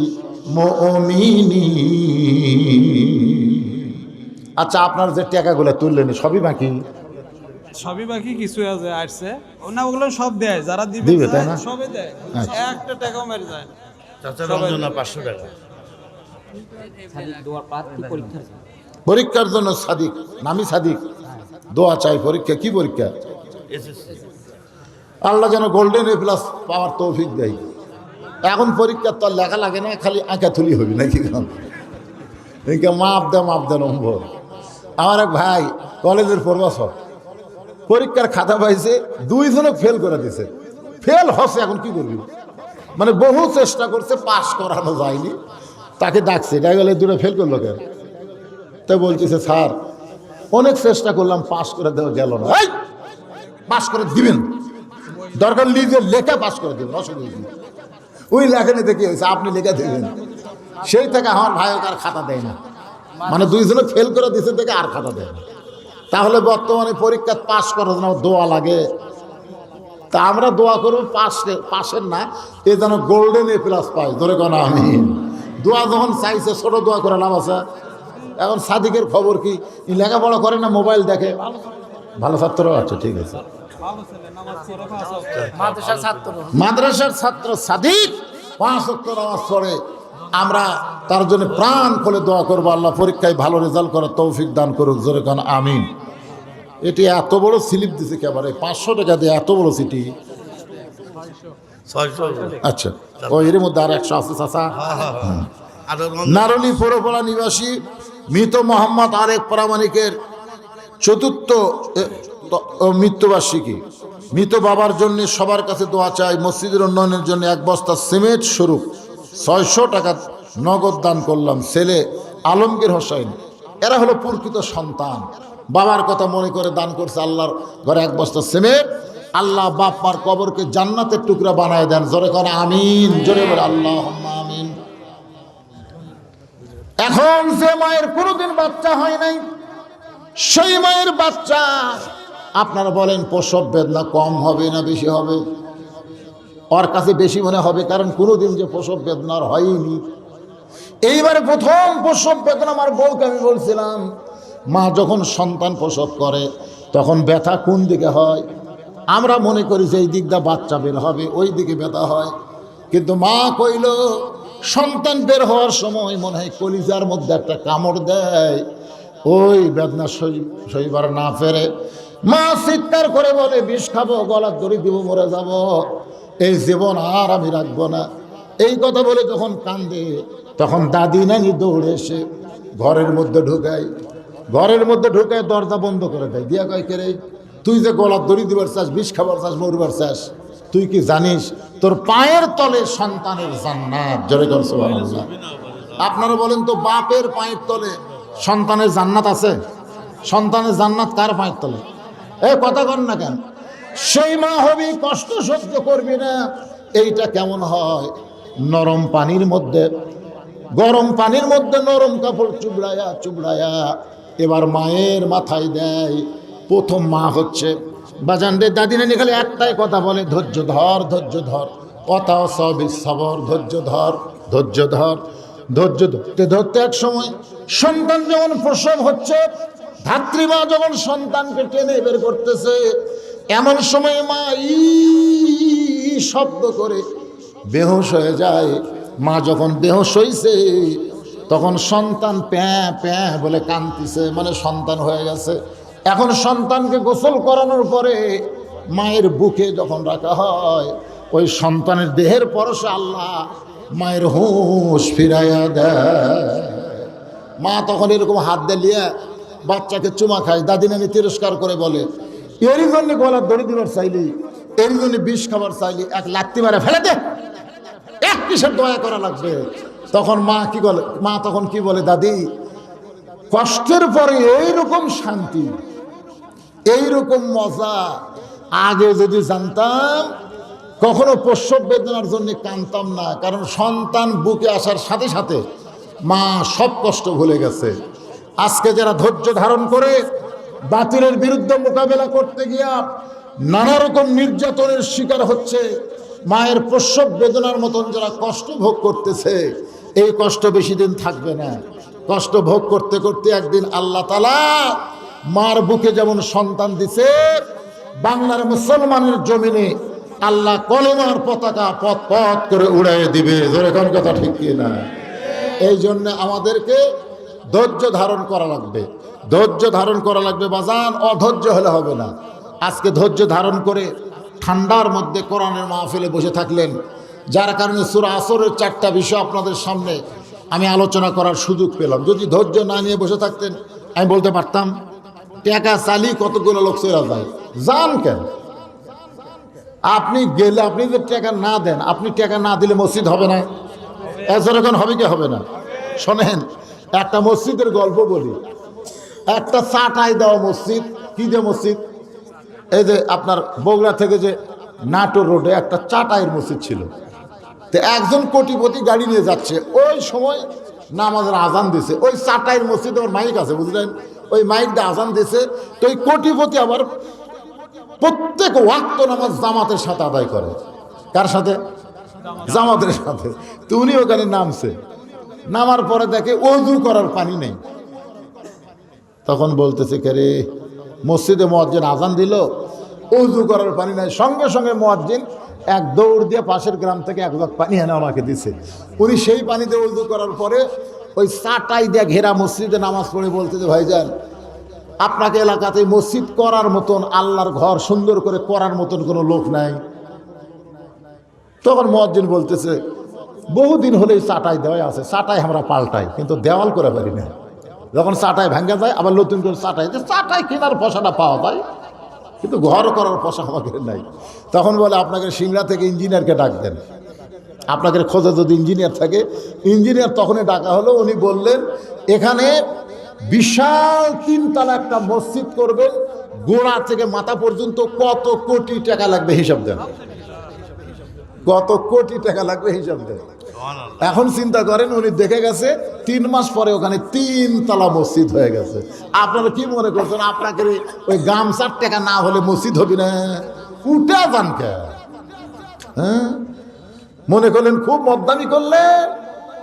মুমিনিন। আচ্ছা, আপনার যে টাকাগুলো তুললেন সবই বাকি? সবই বাকি, কিছু আছে আসছে না, ওগুলো সব দেয়, যারা দিবে তাই না? সবে দেয়, আচ্ছা। একটা টাকাও মেরে যায় না। চাচা রঞ্জনা 500 টাকা। পরীক্ষার জন্য সাদিক, নামি সাদিক, দোয়া চাই। পরীক্ষা কি পরীক্ষা? এসএসসি। আল্লাহ যেন গোল্ডেন A+ পাওয়ার তৌফিক দেয়। এখন পরীক্ষার তো আর লেখা লাগে না, খালি আঁকা থুলি হবি নাকি মাপ দে নম্বর। আমার এক ভাই কলেজের প্রফেসর, পরীক্ষার খাতা পাইছে, 2 জনে ফেল করে দিছে। ফেল হসে, এখন কি করবি? মানে বহু চেষ্টা করছে, পাশ করানো যায়নি। তাকে ডাকছে, ডাক গেলে 2টা ফেল করলো কেন? তাই বলতেছে স্যার অনেক চেষ্টা করলাম, পাশ করে দেওয়া গেল না। এই পাশ করে দিবেন, দরকার লিখে লেখা পাশ করে দেবেন, অসুবিধা নেই। ওই লেখানিতে কি হয়েছে, আপনি লেখা দেবেন। সেই থেকে আমার ভাইও আর খাতা দেয় না, মানে 2 জনে ফেল করে দিছে থেকে আর খাতা দেয় না। তাহলে বর্তমানে পরীক্ষা পাশ করার জন্য দোয়া লাগে। তা আমরা দোয়া করবো পাশের না, এ যেন গোল্ডেন A+ পাই, ধরে কেন আমি দোয়া যখন চাইছে, ছোট দোয়া করে লাভ আছে। এখন সাদিকের খবর কি, লেখাপড়া করে না, মোবাইল দেখে, ভালো ছাত্র? আচ্ছা ঠিক আছে। মাদ্রাসার ছাত্র সাদিক 5 ওয়াক্ত নামাজ পড়ে। আমরা তার জন্য প্রাণ খুলে দোয়া করবো, আল্লাহ পরীক্ষায় ভালো রেজাল্ট করার তৌফিক দান করুক, জোরে কান আমিন। এটি এত বড় স্লিপ দিছে কেবারে, 500 টাকা দিয়ে এত বড় সিটি। 600। আচ্ছা, ও এর মধ্যে আর 100 আছে চাচা। নারলী পৌরপাড়া নিবাসী মৃত মোহাম্মদ আরেক প্রামাণিকের 4র্থ মৃত্যুবার্ষিকী। মৃত বাবার জন্য সবার কাছে দোয়া চাই, মসজিদের উন্নয়নের জন্য 1 বস্তা সিমেন্ট স্বরূপ 600 টাকা নগদ দান করলাম। ছেলে আলমগীর হোসেন, এরা হলো প্রকৃত সন্তান, বাবার কথা মনে করে দান করছে। আল্লাহর ঘরে 1 বস্তা সিমেন্ট। আল্লাহ বাপ মার কবরকে জান্নাতের টুকরা বানায় দেন, জোরে করে আমিন, জোরে বলে আল্লাহুম্মা আমিন। এখন যে মায়ের কোনোদিন বাচ্চা হয় নাই, সেই মায়ের বাচ্চা আপনারা বলেন প্রসব বেদনা কম হবে না বেশি হবে? ওর কাছে বেশি মনে হবে, কারণ কোনোদিন যে প্রসব বেদনার হয়নি। এইবারে প্রথম প্রসব বেদনা আমার বউকে আমি বলছিলাম, মা যখন সন্তান প্রসব করে তখন ব্যথা কোন দিকে হয়? আমরা মনে করি যে এই দিকটা বাচ্চা বের হবে, ওই দিকে ব্যথা হয়। কিন্তু মা কইল সন্তান বের হওয়ার সময় মনে হয় কলিজার মধ্যে একটা কামড় দেয়, ওই বেদনা সইবার না ফেরে মা চিৎকার করে বলে, বিষ খাবো, গলার দড়ি দিব, মরে যাব, এই জীবন আর আমি রাখবো না। এই কথা বলে যখন কান্দে, তখন দাদি নানি দৌড়ে এসে ঘরের মধ্যে ঢুকায়, দরজা বন্ধ করে দেয়, দিয়া কয়, কে রে, তুই যে গলার দড়ি দিবার চাস, বিষ খাবার চাস, মরবার চাস, তুই কি জানিস তোর পায়ের তলে সন্তানের জান্নাত? জোরে কর সুবহানাল্লাহ। আপনারা বলেন তো, বাপের পায়ের তলে সন্তানের জান্নাত আছে? সন্তানের জান্নাত কার পায়ের তলে? কথা কন না কেন? সেই মা হবি, কষ্ট সহ্য করবি না। এইটা কেমন হয়? নরম পানির মধ্যে, গরম পানির মধ্যে নরম কাপড় চুবড়ায়া এবার মায়ের মাথায় দেয়। প্রথম মা হচ্ছে বাজানদের দাদি নানি খালি একটাই কথা বলে, ধৈর্য ধর, ধৈর্য ধর, কথা সব সবর, ধৈর্য ধর, ধৈর্য ধর। ধৈর্য ধরতে ধরতে এক সময় সন্তান যখন প্রসব হচ্ছে, ধাত্রীমা যখন সন্তানকে টেনে বের করতেছে, এমন সময় মা শব্দ করে বেহুশ হয়ে যায়। মা যখন বেহুশ হইছে, তখন সন্তান প্যাঁ প্যাঁ বলে কাঁদতেছে, মানে সন্তান হয়ে গেছে। এখন সন্তানকে গোসল করানোর পরে মায়ের বুকে যখন রাখা হয়, ওই সন্তানের দেহের পরশে আল্লাহ মায়ের হুঁশ ফিরাইয়া দেয়। মা তখন এরকম হাত দিয়ে বাচ্চাকে চুমা খায়, দাদি নানি তিরস্কার করে বলে, এরই জন্য গলার দড়ি দিবার চাইলি, এরই জন্য বিষ খাবার চাইলি, এক লাত্তি মারে ফেলে দে, এক কিসের দয়া করা লাগবে? তখন মা তখন কি বলে, দাদি, কষ্টের পরে এইরকম শান্তি, এইরকম মজা আগে যদি জানতাম, কখনো প্রসব বেদনার জন্য কাঁদতাম না। কারণ সন্তান বুকে আসার সাথে সাথে মা সব কষ্ট ভুলে গেছে। আজকে যারা ধৈর্য ধারণ করে বাতিলের বিরুদ্ধে মোকাবেলা করতে গিয়া নানা রকম নির্যাতনের শিকার হচ্ছে, মায়ের প্রসব বেদনার মতন যারা কষ্ট ভোগ করতেছে, এই কষ্ট বেশি দিন থাকবে না। কষ্ট ভোগ করতে করতে একদিন আল্লাহ তাআলা মার বুকে যেমন সন্তান দিছে, বাংলার মুসলমানের জমিনে আল্লাহ কলেমার পতাকা পথ পথ করে উড়াই দিবে। জোরে কোন কথা ঠিক কি না? এই জন্য আমাদেরকে ধৈর্য ধারণ করা লাগবে, ধৈর্য ধারণ করা লাগবে বাজান, অধৈর্য হলে হবে না। আজকে ধৈর্য ধারণ করে ঠান্ডার মধ্যে কোরআনের মাহফিলে বসে থাকলেন, যার কারণে সূরা আসরের 4টা বিষয় আপনাদের সামনে আমি আলোচনা করার সুযোগ পেলাম। যদি ধৈর্য না নিয়ে বসে থাকতেন আমি বলতে পারতাম টাকা চালি কতগুলো লোক চলে যায়, যান কেন? আপনি গেলে আপনি যে টাকা না দেন, আপনি টাকা না দিলে মসজিদ হবে না? এছাড়া হবে কি হবে না? শোনেন, একটা মসজিদের গল্প বলি। একটা চাটাই দেওয়া মসজিদ। কি যে মসজিদ? এই যে আপনার বগুড়া থেকে যে নাটোর রোডে একটা চাটাইয়ের মসজিদ ছিল। তো একজন কোটিপতি গাড়ি নিয়ে যাচ্ছে, ওই সময় নামাজের আজান দিছে। ওই চাটাইয়ের মসজিদে ওর মাইক আছে, বুঝলেন? ওই মাইক দিয়ে আজান দিছে। তো ওই কোটিপতি আবার প্রত্যেক ওয়াক্ত নামাজ জামাতের সাথে আদায় করে। কার সাথে? জামাতের সাথে। তো উনি ওখানে নামছে, নামার পরে দেখে ওযু করার পানি নেই। তখন বলতেছে, কে রে, মসজিদে মুয়াজ্জিন আজান দিল, ওযু করার পানি নাই। সঙ্গে সঙ্গে মুয়াজ্জিন এক দৌড় দিয়ে পাশের গ্রাম থেকে এক জগ পানি এনে আমাকে দিছে। উনি সেই পানিতে ওযু করার পরে ওই চাটাই দিয়ে ঘেরা মসজিদে নামাজ পড়ে বলতেছে, ভাইজান আপনাকে এলাকাতে মসজিদ করার মতন, আল্লাহর ঘর সুন্দর করে করার মতন কোনো লোক নাই। তখন মুয়াজ্জিন বলতেছে, বহুদিন হলেই চাটাই দেওয়াই আছে, চাটাই আমরা পাল্টাই, কিন্তু দেওয়াল করে পারি না। যখন চাটাই ভাঙ্গা যায় আবার নতুন করে চাটাই কেনার পয়সাটা পাওয়া যায়, কিন্তু ঘর করার পয়সা আমাকে নাই। তখন বলে, আপনাকে সিংড়া থেকে ইঞ্জিনিয়ারকে ডাক দেন, আপনাকে খোঁজে যদি ইঞ্জিনিয়ার থাকে। ইঞ্জিনিয়ার তখনই ডাকা হলো। উনি বললেন, এখানে বিশাল 3 তলা একটা মসজিদ করবেন, গোড়া থেকে মাথা পর্যন্ত কত কোটি টাকা লাগবে হিসাব দেন। কত কোটি টাকা লাগবে হিসাব দেন। এখন চিন্তা করেন, উনি দেখে গেছে 3 মাস পরে ওখানে 3 তলা মসজিদ হয়ে গেছে। আপনারা কি মনে করছেন আপনাকে ওই গামছার টাকা না হলে মসজিদ হবে না? উঠে যান কে? হ্যাঁ, মনে করলেন খুব মদ্দানি করলেন,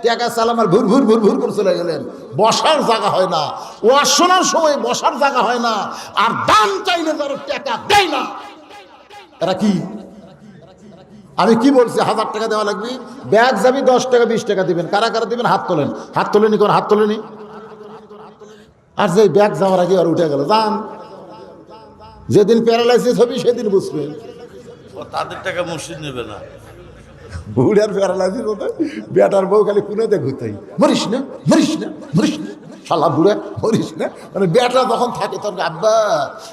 টাকা সালামার ভুর ভুর ভুর ভুর করে চলে গেলেন। বসার জায়গা হয় না, ওয়াজ শোনার সময় বসার জায়গা হয় না, আর দান চাইলে তারা টাকা দেয় না। এরা কি? আমি কি বলছি? 1000 টাকা দেওয়া লাগবে, ব্যাগ যাবি 10 টাকা 20 টাকা দিবেন। কারা কারা দিবেন? হাত তোলেন। হাত তোলেনি? কোন হাত তোলেনি? আর যে ব্যাগ যাওয়ার আগে আর উঠে গেল, যান। যেদিন প্যারালাইসিস হবে সেদিন বুঝবেন। তাদের টাকা মসজিদ নেবে না। বুড়ার প্যারালাইসিস হতো, বেটার বউ খালি কুনেতে ঘুরতেই, মরিস না মরিস না মরিস না, শালা বুড়া মরিস না। মানে বেটা যখন থাকে তখন, আব্বা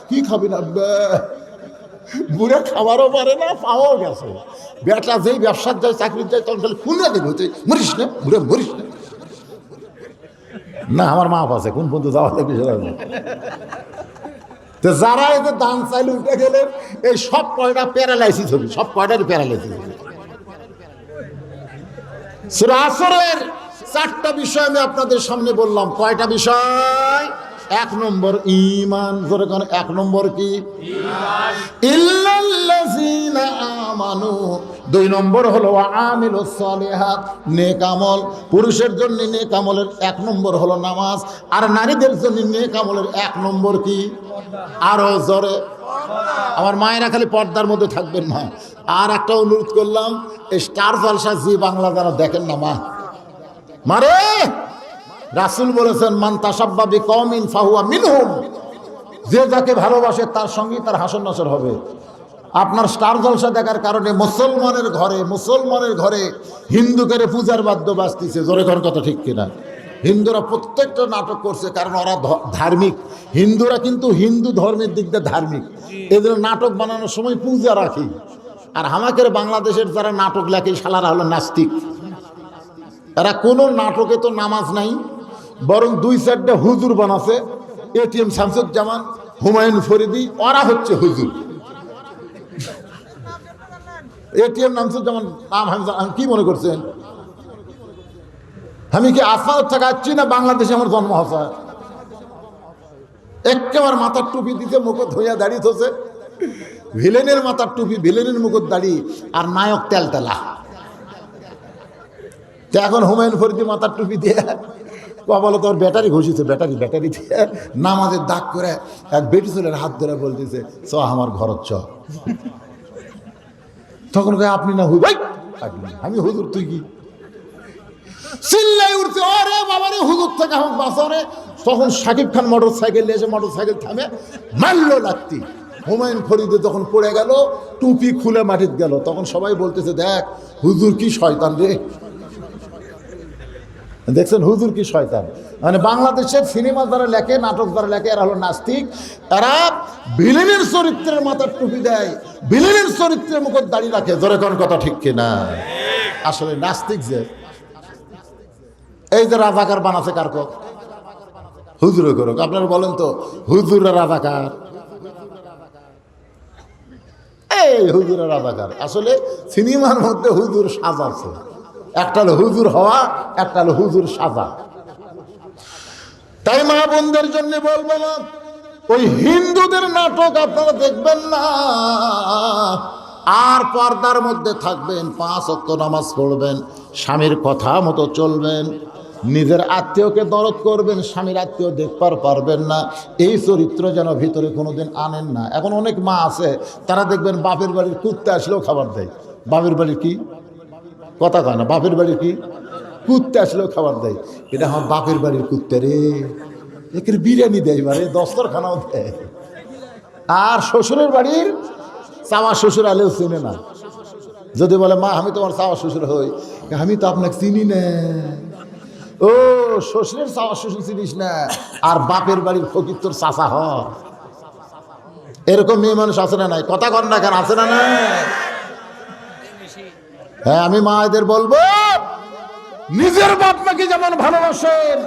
কি খাবি না আব্বা? বুড়া খাবারও পারে না, পাওয়াও গেছে। বেটা যেই ব্যবসার যায়, চাকরির যায়, তখন খালি কুনেতে ঘুরতে, মরিস না বুড়া মরিস না। না, আমার মা আছে, কোন পর্যন্ত যাওয়া লাগবে সেটা। তো যারা এতে দান চাইলে উঠে গেলেন, এই সব কয়টা প্যারালাইসিস হবে, সব কয়টার প্যারালাইসিস হবে। সূরা আসরের 4টা বিষয় আমি আপনাদের সামনে বললাম। কয়টা বিষয়? 1 নম্বর ঈমান। জোরে কোন 1 নম্বর কি? ঈমান। ইল্লাল্লাযীনা আমানু। 2 নম্বর হলো আমিলুস সালিহাত, নেক আমল। পুরুষের জন্য নেক আমলের 1 নম্বর হলো নামাজ, আর নারীদের জন্য নেক আমলের 1 নম্বর কি? আরো জোরে। আমার মায়েরা খালি পর্দার মধ্যে থাকবেন না। আর একটা অনুরোধ করলাম, এই স্টার জলসা জি বাংলা যারা দেখেন না, মারে রাসূল বলেছেন, মান তাসাব্বা বিকওমিন ফাহুয়া মিনহুম। যে যাকে ভালোবাসে তার সঙ্গে তার হাসর নাসর হবে। আপনার স্টার জলসা দেখার কারণে মুসলমানের ঘরে হিন্দুকে পূজার বাদ্য বাজতেছে। জোরে ঘর কথা ঠিক কিনা? হিন্দুরা প্রত্যেকটা নাটক করছে, কারণ ওরা ধার্মিক। হিন্দুরা কিন্তু হিন্দু ধর্মের দিক দিয়ে ধার্মিক, এদের নাটক বানানোর সময় পূজা রাখি। আর আমাদের বাংলাদেশের যারা নাটক লেখে, শালারা হলো নাস্তিক। এরা কোনো নাটকে তো নামাজ নাই, বরং 2-4টা হুজুর বানাছে। এটিএম শামসুজ্জামান, হুমায়ুন ফরিদি, ওরা হচ্ছে হুজুর। এটিএম শামসুজ্জামান নাম আমি কি মনে করছেন? আমি কি আসমানের থেকে আসছি না বাংলাদেশে আমার জন্ম হচ্ছে? একেবারে মাথার টুপি দিতে, মুখে ধুইয়া দাঁড়িয়ে থছে। ভিলেনের মাথার টুপি, ভিলেনের মুখের দাড়ি, আর নায়ক তেলতেলা। এখন হুমায়ুন ফরিদি মাথার টুপি দিয়ে বলো তোর ব্যাটারি ঘষিছে, ব্যাটারি দিয়ে নামাজের দাগ করে এক বেটি ছেলের হাত ধরে বলতেছে, চ আমার ঘর চ। তখন আপনি না হুজুর? আমি হুজুর, তুই কি? চিল্লাই উঠছে, আরে বাবারে হুজুর থেকে আমাকে বাঁচাও রে। তখন শাকিব খান মোটর সাইকেল এসে মোটর সাইকেল থামে, মারলো লাত্তি। হুমায়ুন ফরিদে যখন পড়ে গেল, টুপি খুলে মাটিতে গেল, তখন সবাই বলতেছে দেখ হুজুর কি শয়তান রে। দেখছেন হুজুর কি শয়তান। মানে বাংলাদেশের সিনেমা যারা লেখে, নাটক যারা লেখে, এরা হলো নাস্তিক। এরা ভিলেনের চরিত্রের মাথার টুপি দেয়, ভিলেনের চরিত্রের মুখে দাঁড়িয়ে রাখে। জোরে কোন কথা ঠিক কিনা? আসলে নাস্তিক যে এই যে রাজাকার বানাচ্ছে কার কো? হুজুরে করুক। আপনারা বলেন তো হুজুরা রাজাকার? এই হুজুরা রাজাকার। আসলে সিনেমার মধ্যে হুজুর সাজাচ্ছে, একটা হলো হুজুর হওয়া, একটা হলো হুজুর সাজা। তাই মা বোনদের জন্য বলবো না, ওই হিন্দুদের নাটক আপনারা দেখবেন না। আর পর্দার মধ্যে থাকবেন, 5 ওয়াক্ত নামাজ পড়বেন, স্বামীর কথা মতো চলবেন, নিজের আত্মীয়কে দরদ করবেন, স্বামীর আত্মীয় দেখবার পারবেন না। এই চরিত্র যেন ভিতরে কোনোদিন আনেন না। এখন অনেক মা আছে, তারা দেখবেন বাপের বাড়ির কুত্তে আসলেও খাবার দেয়। বাপের বাড়ির কি কথা কয় না, বাপের বাড়ির কি কুত্তে আসলেও খাবার দেয়। এটা আমার বাপের বাড়ির কুত্তে রে, একের বিরিয়ানি দেয়, মানে দস্তরখানাও দেয়। আর শ্বশুরের বাড়ির চাওয়া শ্বশুর আলেও চিনে না। যদি বলে মা আমি তোমার চাওয়া শ্বশুর হই, আমি তো আপনাকে চিনি না। ও শ্বশুরের চাওয়া শ্বশুর চিনিস না, আর বাপের বাড়ির ফকির তোর চাচা হ। এরকম মেয়ে মানুষ আছে না নাই? কথা কর না কেন, আছে না না? হ্যাঁ, আমি মায়েদের বলবো, নিজের বাপ মাকে যেমন ভালোবাসেন,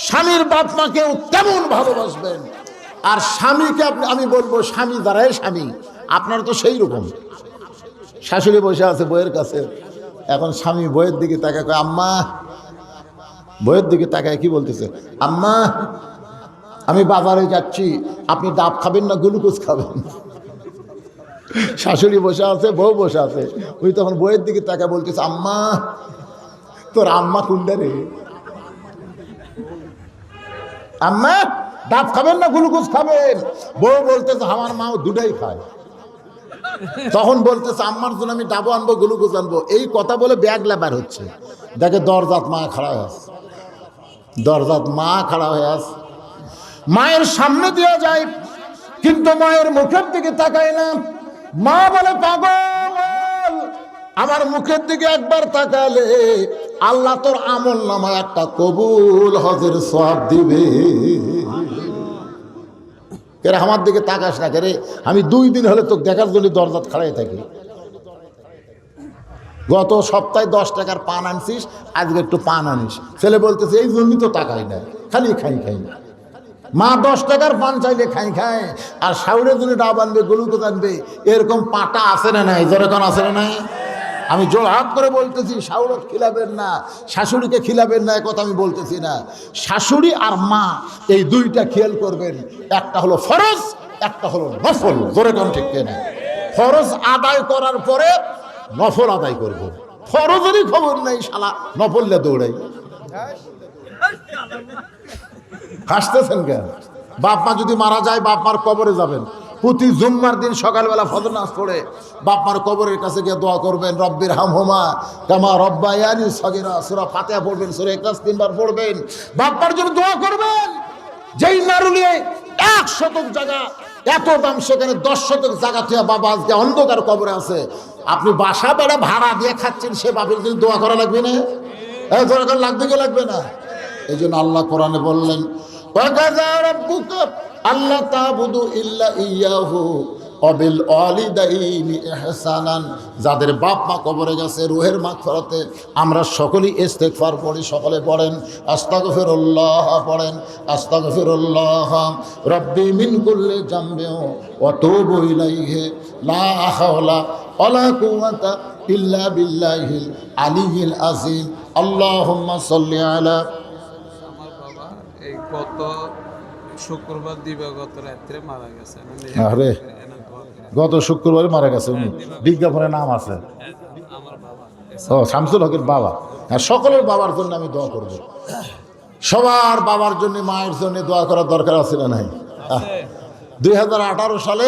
স্বামীর বাপ মাকেও তেমন ভালোবাসবেন। আর স্বামীকে আমি বলবো, স্বামী দ্বারাই স্বামী, আপনার তো সেই রকম। শাশুড়ি বসে আছে বইয়ের কাছে, এখন স্বামী বইয়ের দিকে তাকায় কয় আম্মা, বইয়ের দিকে তাকায় কি বলতেছে, আম্মা আমি বাজারে যাচ্ছি, আপনি ডাব খাবেন না গ্লুকোজ খাবেন? শাশুড়ি বসে আছে, বউ বসে আছে, ওই তখন বইয়ের দিকে তাকায় বলতেছে আম্মা, তোর আম্মা কোনটা রে? আম্মা ডাব খাবেন না গ্লুকোজ খাবেন? বউ বলতেছে আমার মাও দুটাই খায়। তখন বলতেছে আম্মার জন্য আমি ডাবও আনবো গ্লুকোজ আনবো। এই কথা বলে ব্যাগ লেবার হচ্ছে, দেখে দরজাত মা খাড়া হয়ে আছে, দরজাত মা খাড়া হয়ে আছে। মায়ের সামনে দেওয়া যায় কিন্তু মায়ের মুখের দিকে তাকায় না। মা বলে পাগল, আমার মুখের দিকে একবার তাকালে আল্লাহ তোর আমল নামায় একটা কবুল হজের সওয়াব দিবে। কেরে আমার দিকে তাকাস না কেরে? আমি 2 দিন হলে তোকে দেখার জন্য দরজাত খাড়াই থাকি। গত সপ্তাহে 10 টাকার পান আনছিস, আজকে একটু পান আনিস। ছেলে বলতেছে এই জন্যই তো তাকাই না, খালি খাই খাই। মা 10 টাকার পান চাইলে খাই খায়, আর শাউরের জন্য ডাব আনবে, গ্লুকোজ আনবে। এরকম পাটা আছে না নাই? যেরকম আছে না নাই? আমি জোর হাত করে বলতেছি, শাউরক খিলাবেন না, শাশুড়িকে খিলাবেন না, কথা আমি বলতেছি না। শাশুড়ি আর মা এই দুইটা খেয়াল করবেন, একটা হলো ফরজ, একটা হলো নফল। জোরে কম ঠিক কিনা? ফরজ আদায় করার পরে নফল আদায় করব। ফরজেরই খবর নেই, শালা নফললে দৌড়াই। হাসতেছেন কেন? বাপ মা যদি মারা যায়, বাপ মার কবরে যাবেন, প্রতি জুম্মার দিন সকালবেলা ফজর নামাজ পড়ে বাপ মার কবরের কাছে গিয়ে দোয়া করবেন, রব্বির হামহুমা কামা রব্বায়ানি সগীরা। সূরা ফাতিহা পড়বেন, সূরা ইখলাস 3 বার পড়বেন, বাপ মার জন্য দোয়া করবেন। যেই নারুলিয়ে 1 শতক জায়গা এত দাম, সেখানে 10 শতক জায়গা থেকে বাবা আজকে অন্ধকার কবরে আছে। আপনি বাসা বেড়া ভাড়া দিয়ে খাচ্ছেন, সে বাপের জন্য দোয়া করা লাগবে না? দরকার লাগবে কি লাগবে না? এই জন্য আল্লাহ কোরআনে বললেন, ওয়াকাযা রাব্বুকা আল্লা তা'বুদু ইল্লা ইয়াহু ওয়া বিল ওয়ালিদাইনি ইহসানান। যাদের বাপ মা কবরে গেছে, রুহের মাগফিরাতে আমরা সকলেই ইস্তেগফার পড়ি। সকলে পড়েন আস্তাগফিরুল্লাহ, পড়েন আস্তাগফিরুল্লাহ রব্বি মিন কুল্লি জামবি ওয়া তুবু ইলাইহি লা হাওলা ওয়ালা কুওয়াতা ইল্লা বিল্লাহিল আলিয়্যিল আযীম। আল্লাহুম্মা সাল্লি আলা। আমার বাবা এই গত শুক্রবার দিবাগত রাত্রে মারা গেছে। আরে গত শুক্রবারে মারা গেছে উনি, বিজ্ঞাপনে নাম আছে। আমার বাবা ও শামসুল হকের বাবা। আর সকলের বাবার জন্য আমি দোয়া করব। সবার বাবার জন্য, মায়ের জন্য দোয়া করার দরকার আছে না নাই? 2018 সালে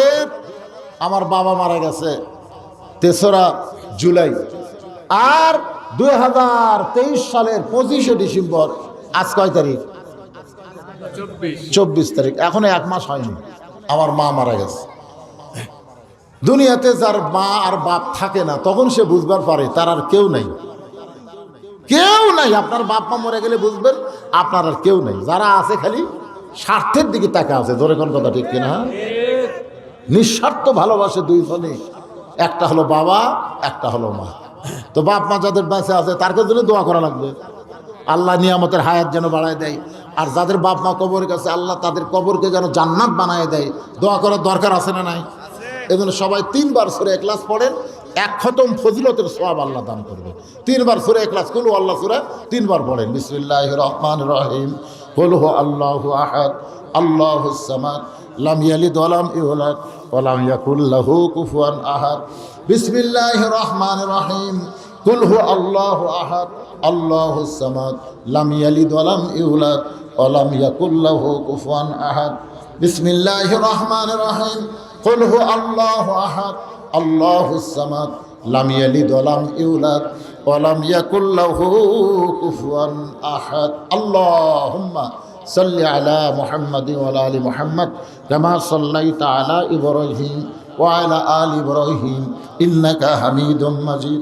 আমার বাবা মারা গেছে 3রা জুলাই। আর 2023 সালের 25শে ডিসেম্বর, আজ কয় তারিখ? 24 তারিখ। এখনো 1 মাস হয়নি আমার মা মারা গেছে। দুনিয়াতে যার মা আর বাপ থাকে না তখন সে বুঝবার পারে তার আর কেউ নাই, কেউ নাই। আপনার বাপ মা মরে গেলে বুঝবেন আপনার আর কেউ নাই। যারা আছে খালি স্বার্থের দিকে তাকা আছে। ধরে কোন কথা ঠিক কিনা? নিঃস্বার্থ ভালোবাসে দুইজনে, একটা হলো বাবা, একটা হলো মা। তো বাপ মা যাদের বেঁচে আছে তারকে জন্য দোয়া করা লাগবে, আল্লাহ নিয়ামতের হায়াত যেন বাড়ায় দেয়। আর যাদের বাপ মা কবরের কাছে, আল্লাহ তাদের কবরকে যেন জান্নাত বানায় দেয়। দোয়া করার দরকার আছে না নাই? এজন্য সবাই 3 বার সূরা ইখলাস পড়েন, 1 খতম ফজিলতের সওয়াব আল্লাহ দান করবে। 3 বার সূরা ইখলাস, কুল আল্লাহ সূরা 3 বার পড়েন। বিসমিল্লাহির রহমানির রহিম, কুল হু আল্লাহু আহাদ আল্লাহুস সামাদ লাম ইয়ালিদ ওয়া লাম ইউলাদ ওয়া লাম ইয়াকুল লাহু কুফুয়ান আহাদ। বিসমিল্লাহির রহমানির রহিম, কুল হু আল্লাহু আহাদ আল্লাহুস সামাদ লাম ইয়ালিদ ওয়া লাম ইউলাদ ওয়া লাম ইয়াকুল লাহু কুফুয়ান আহাদ। বিসমিল্লাহির রহমানির রহিম, কুল হু আল্লাহু আহাদ আল্লাহুস সামাদ লাম ইয়ালিদ ওয়া লাম ইউলাদ ওয়া লাম ইয়াকুল লাহু কুফুয়ান আহাদ। আল্লাহুম্মা সাল্লি আলা মুহাম্মাদিন ওয়া আলা আলি মুহাম্মাদ কামা সাল্লাইতা আলা ইব্রাহিম ওয়া আলা আলি ইব্রাহিম ইন্নাকা হামিদুম মাজিদ।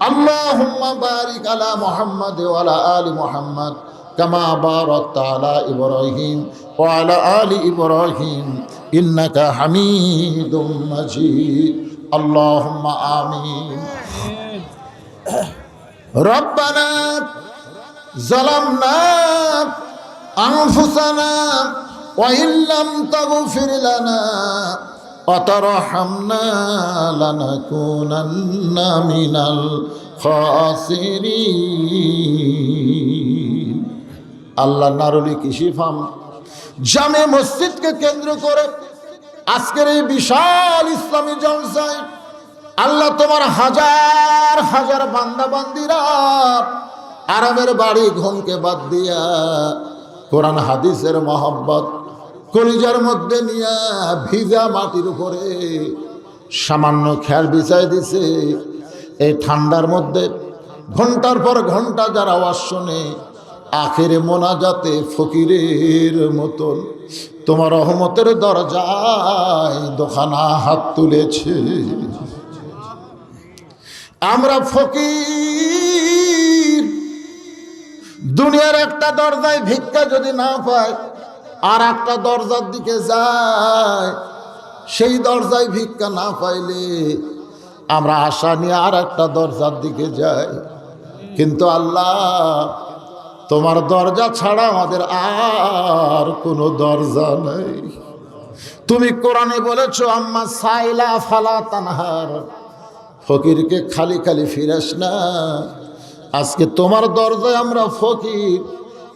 আল্লাহুম্মা বারিক আলা মুহাম্মাদ ওয়া আলা আলি মুহাম্মাদ কামা বারাকতা আলা ইব্রাহিম ওয়া আলা আলি ইব্রাহিম ইন্নাকা হামিদুম মাজিদ। আল্লাহুম্মা আমিন। রব্বানা যালামনা আনফুসানা ওয়া ইল্লাম তাগফির লানা ওয়া তারহামনা লানাকুনান্না মিনাল খাসিরিন। আল্লাহ নারুলি কৃষি ফার্ম জামে মসজিদকে কেন্দ্র করে আজকের এই বিশাল ইসলামী জলসায় আল্লাহ তোমার হাজার হাজার বান্দা বান্দিরা আরামের বাড়ি ঘুমকে বাদ দিয়া কোরআন হাদিসের মহব্বত কলিজার মধ্যে নিয়া ভিজা মাটির উপরে সামান্য খেয়াল বিছাই দিছে। এই ঠান্ডার মধ্যে ঘন্টার পর ঘন্টা যারা আওয়াজ শোনে, আখেরে মোনাজাতে ফকিরের মতন তোমার রহমতের দরজায় দোখানা হাত তুলেছে। আমরা ফকির, দুনিয়ার একটা দরজায় ভিক্ষা যদি না পায় আর একটা দরজার দিকে যায়, সেই দরজায় ভিক্ষা না পাইলে আমরা আশা নিয়ে আর একটা দরজার দিকে যাই। কিন্তু আল্লাহ তোমার দরজা ছাড়া আমাদের আর কোনো দরজা নেই। তুমি কোরআনে বলেছো আম্মা সাইলা ফালা তানহার, ফকিরকে খালি খালি ফিরাস না। আজকে তোমার দরজায় আমরা ফকির,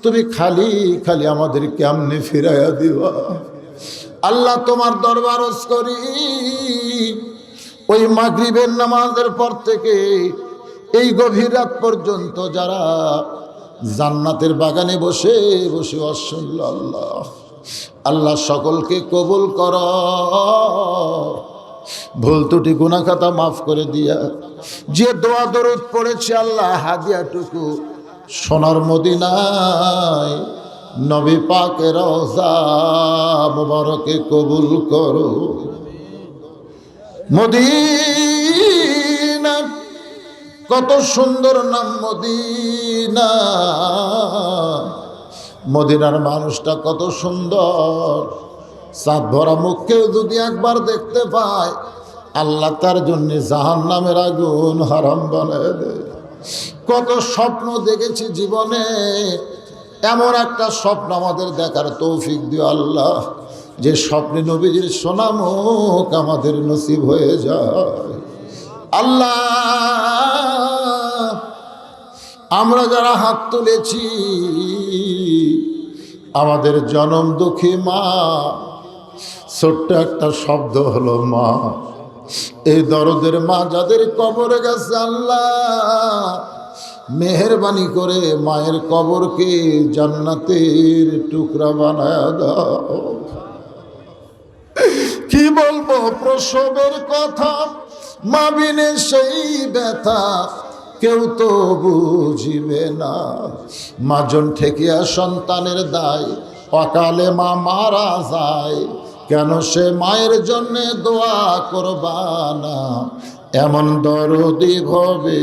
তুমি খালি খালি আমাদের কেমনে ফিরাইয়া দিবা। আল্লাহ তোমার দরবারস করি ওই মাগরিবের নামাজের পর থেকে এই গভীর রাত পর্যন্ত যারা জান্নাতের বাগানে বসে বসে শুনল, আল্লাহ আল্লাহ সকলকে কবুল কর, ভুল ত্রুটি গুনাহ খাতা মাফ করে দিয়া যে দোয়া দরুদ পড়েছে আল্লাহ হাদিয়াটুকু সোনার মদিনায় নবী পাকের রওজা মুবারকে কবুল করো। মদিনা কত সুন্দর নাম মদিনা, মদিনার মানুষটা কত সুন্দর। চাঁদ ভরা মুখকেও যদি একবার দেখতে পায় আল্লাহ তার জন্য জাহান্নামের আগুন হারাম বানায় দেয়। কত স্বপ্ন দেখেছি জীবনে, এমন একটা স্বপ্ন আমাদের দেখার তৌফিক দিও আল্লাহ, যে স্বপ্নে নবীজির সোনা মুখ আমাদের নসিব হয়ে যায়। আল্লাহ আমরা যারা হাত তুলেছি, আমাদের জনম দুঃখী মা, ছোট্ট একটা শব্দ হলো মা, এই দরদের মা যাদের কবরে গেছে আল্লাহ মেহেরবানি করে মায়ের কবরকে জান্নাতের টুকরা বানায় দাও। কি বলবো প্রসবের কথা, মা বিনে সেই ব্যথা কেউ তো বুঝিবে না। মাজন ঠেকিয়া সন্তানের দায়, অকালে মা মারা যায়, কেন সে মায়ের জন্যে দোয়া করবানা, এমন দরদি হবে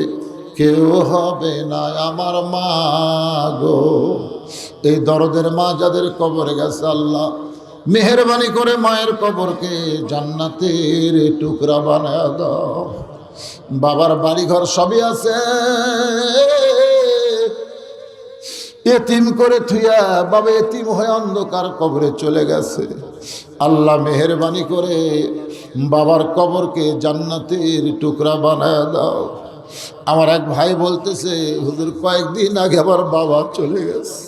কেউ হবে না আমার মা গো। এই দরদের মা যাদের কবরে গেছে আল্লাহ মেহেরবানি করে মায়ের কবরকে জান্নাতের টুকরা বানায় দাও। বাবার বাড়িঘর সবই আছে, এতিম করে থুইয়া বাবা এতিম হয়ে অন্ধকার কবরে চলে গেছে। আল্লাহ মেহেরবানি করে বাবার কবরকে জান্নাতের টুকরা বানায় দাও। আমার এক ভাই বলতেছে, হুজুর কয়েকদিন আগে আবার বাবা চলে গেছে।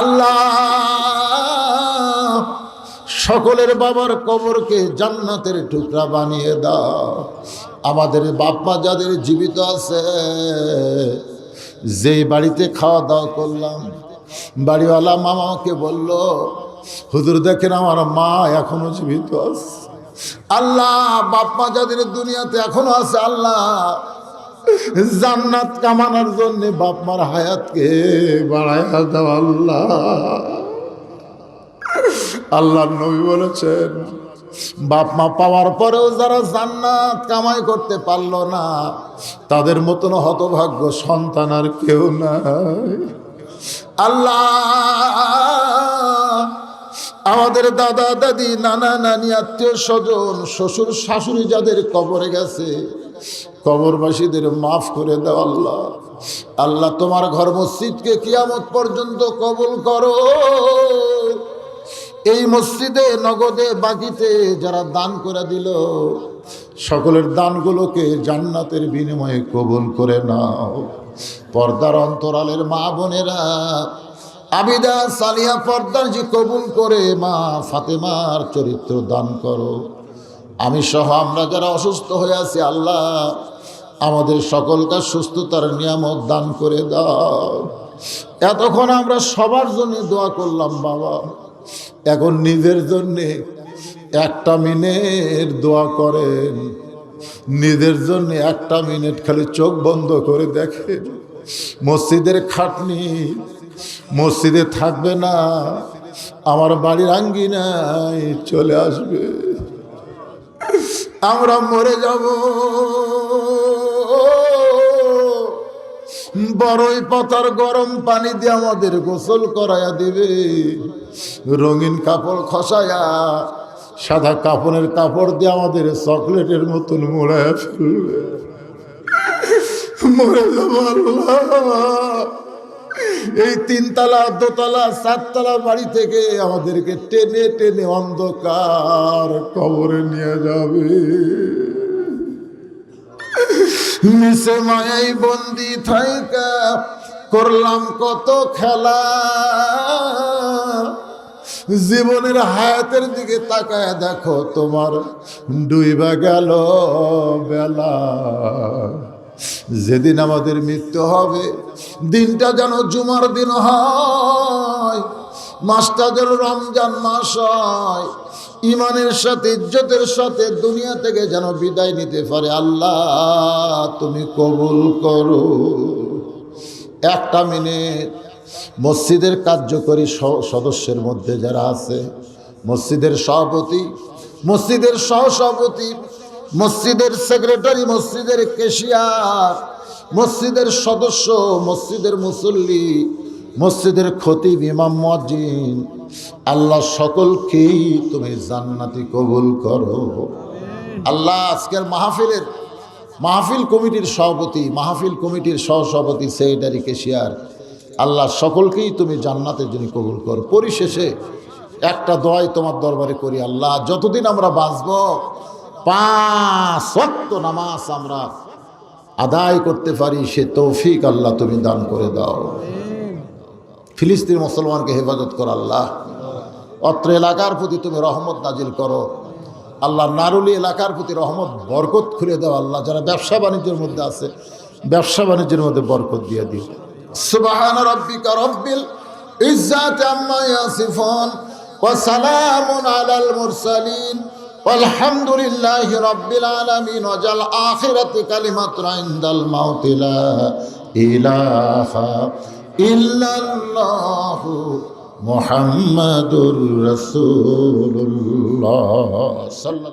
আল্লাহ সকলের বাবার কবরকে জান্নাতের টুকরা বানিয়ে দাও। আমাদের বাপ মা যাদের জীবিত আছে, যেই বাড়িতে খাওয়া দাওয়া করলাম, বাড়িওয়ালা মামাকে বলল, হুজুর দেখেন আমার মা এখনো জীবিত আছে। আল্লাহ বাপ মা যাদের দুনিয়াতে এখনো আছে, আল্লাহ জান্নাত কামানোর জন্য বাপ মার হায়াতকে বাড়ায় দাও। আল্লাহ আল্লাহর নবী বলেছেন, বাপ মা পাওয়ার পরেও যারা জান্নাত কামাই করতে পারলো না, তাদের মতন হতভাগ্য সন্তান আর কেউ নাই। আল্লাহ আমাদের দাদা দাদি নানা নানি আত্মীয় স্বজন শ্বশুর শাশুড়ি যাদের কবরে গেছে, কবরবাসীদের মাফ করে দাও। আল্লাহ আল্লাহ তোমার ঘর মসজিদকে কিয়ামত পর্যন্ত কবুল করো। এই মসজিদে নগদে বাকিতে যারা দান করে দিল, সকলের দানগুলোকে জান্নাতের বিনিময়ে কবুল করে নাও। পর্দার অন্তরালের মা বোনেরা আবিদা সালিয়া পর্দার যে কবুল করে মা ফাতেমার চরিত্র দান করো। আমি সহ আমরা যারা অসুস্থ হয়ে আছি, আল্লাহ আমাদের সকলকে সুস্থতার নিয়ামত দান করে দাও। এতক্ষণ আমরা সবার জন্য দোয়া করলাম বাবা, এখন নিজের জন্যে একটা মিনিট দোয়া করেন। নিজের জন্য একটা মিনিট খালি চোখ বন্ধ করে দেখেন, মসজিদের খাটনি মসজিদে থাকবে না, আমার বাড়ির আঙ্গিনায় চলে আসবে। আমরা মরে যাব, বড়ই পাতার গরম পানি দিয়ে আমাদের গোসল করাইয়া দিবে, রঙিন কাপড় খসায়া সাদা কাপড়ের কাপড় দিয়ে আমাদের চকলেটের মতন মোড়াইয়া ফেলবে। মরে যাব আল্লাহ। এই তিনতলা দোতলা চারতলা বাড়ি থেকে আমাদেরকে টেনে টেনে অন্ধকার কবরে নিয়ে যাবে। মিশে মায়াই বন্দি থাইকা করলাম কত খেলা, জীবনের হায়াতের দিকে তাকায় দেখো তোমার ডুইবা গেল বেলা। যেদিন আমাদের মৃত্যু হবে, দিনটা যেন জুমার দিন হয়, মাসটা যেন রমজান মাস হয়, ইমানের সাথে ইজ্জতের সাথে দুনিয়া থেকে যেন বিদায় নিতে পারে। আল্লাহ তুমি কবুল করো। একটা মিনিট মসজিদের কার্যকরী সদস্যের মধ্যে যারা আছে, মসজিদের সভাপতি, মসজিদের সহসভাপতি, মসজিদের সেক্রেটারি, মসজিদের ক্যাশিয়ার, মসজিদের সদস্য, মসজিদের মুসল্লি, মসজিদের খতিব, ইমাম, মুয়াজ্জিন, আল্লাহ সকলকেই তুমি জান্নাতি কবুল করো। আল্লাহ আজকের মাহফিল কমিটির সভাপতি, মাহফিল কমিটির সহসভাপতি, সেক্রেটারি, ক্যাশিয়ার, আল্লাহ সকলকেই তুমি জান্নাতের জন্য কবুল করো। পরিশেষে একটা দোয়াই তোমার দরবারে করি, আল্লাহ যতদিন আমরা বাঁচব 5 ওয়াক্ত নামাজ আমরা আদায় করতে পারি, সে তৌফিক আল্লাহ তুমি দান করে দাও। ফিলিস্তিন মুসলমানকে হেফাজত করো আল্লাহ। অত্র এলাকার প্রতি তুমি রহমত নাজিল করো আল্লাহ। নারুলি এলাকার প্রতি রহমত বরকত খুলে দাও আল্লাহ। যারা ব্যবসা বাণিজ্যের মধ্যে আছে, ব্যবসা বাণিজ্যের মধ্যে বরকত দিয়ে দিও। সুবহান রাব্বিকা রব্বিল ইজ্জাতি আম্মা ইয়াসিফুন ওয়া সালামুন আলাল মুরসালিন আলহামদুলিল্লাহি রাব্বিল আলামিন। ওয়াজাল আখিরাতি কালিমাতুন ইনদাল মাউতি লা ইলাহা ইল্লাল্লাহু মুহাম্মাদুর রাসূলুল্লাহ সাল্লাল্লাহু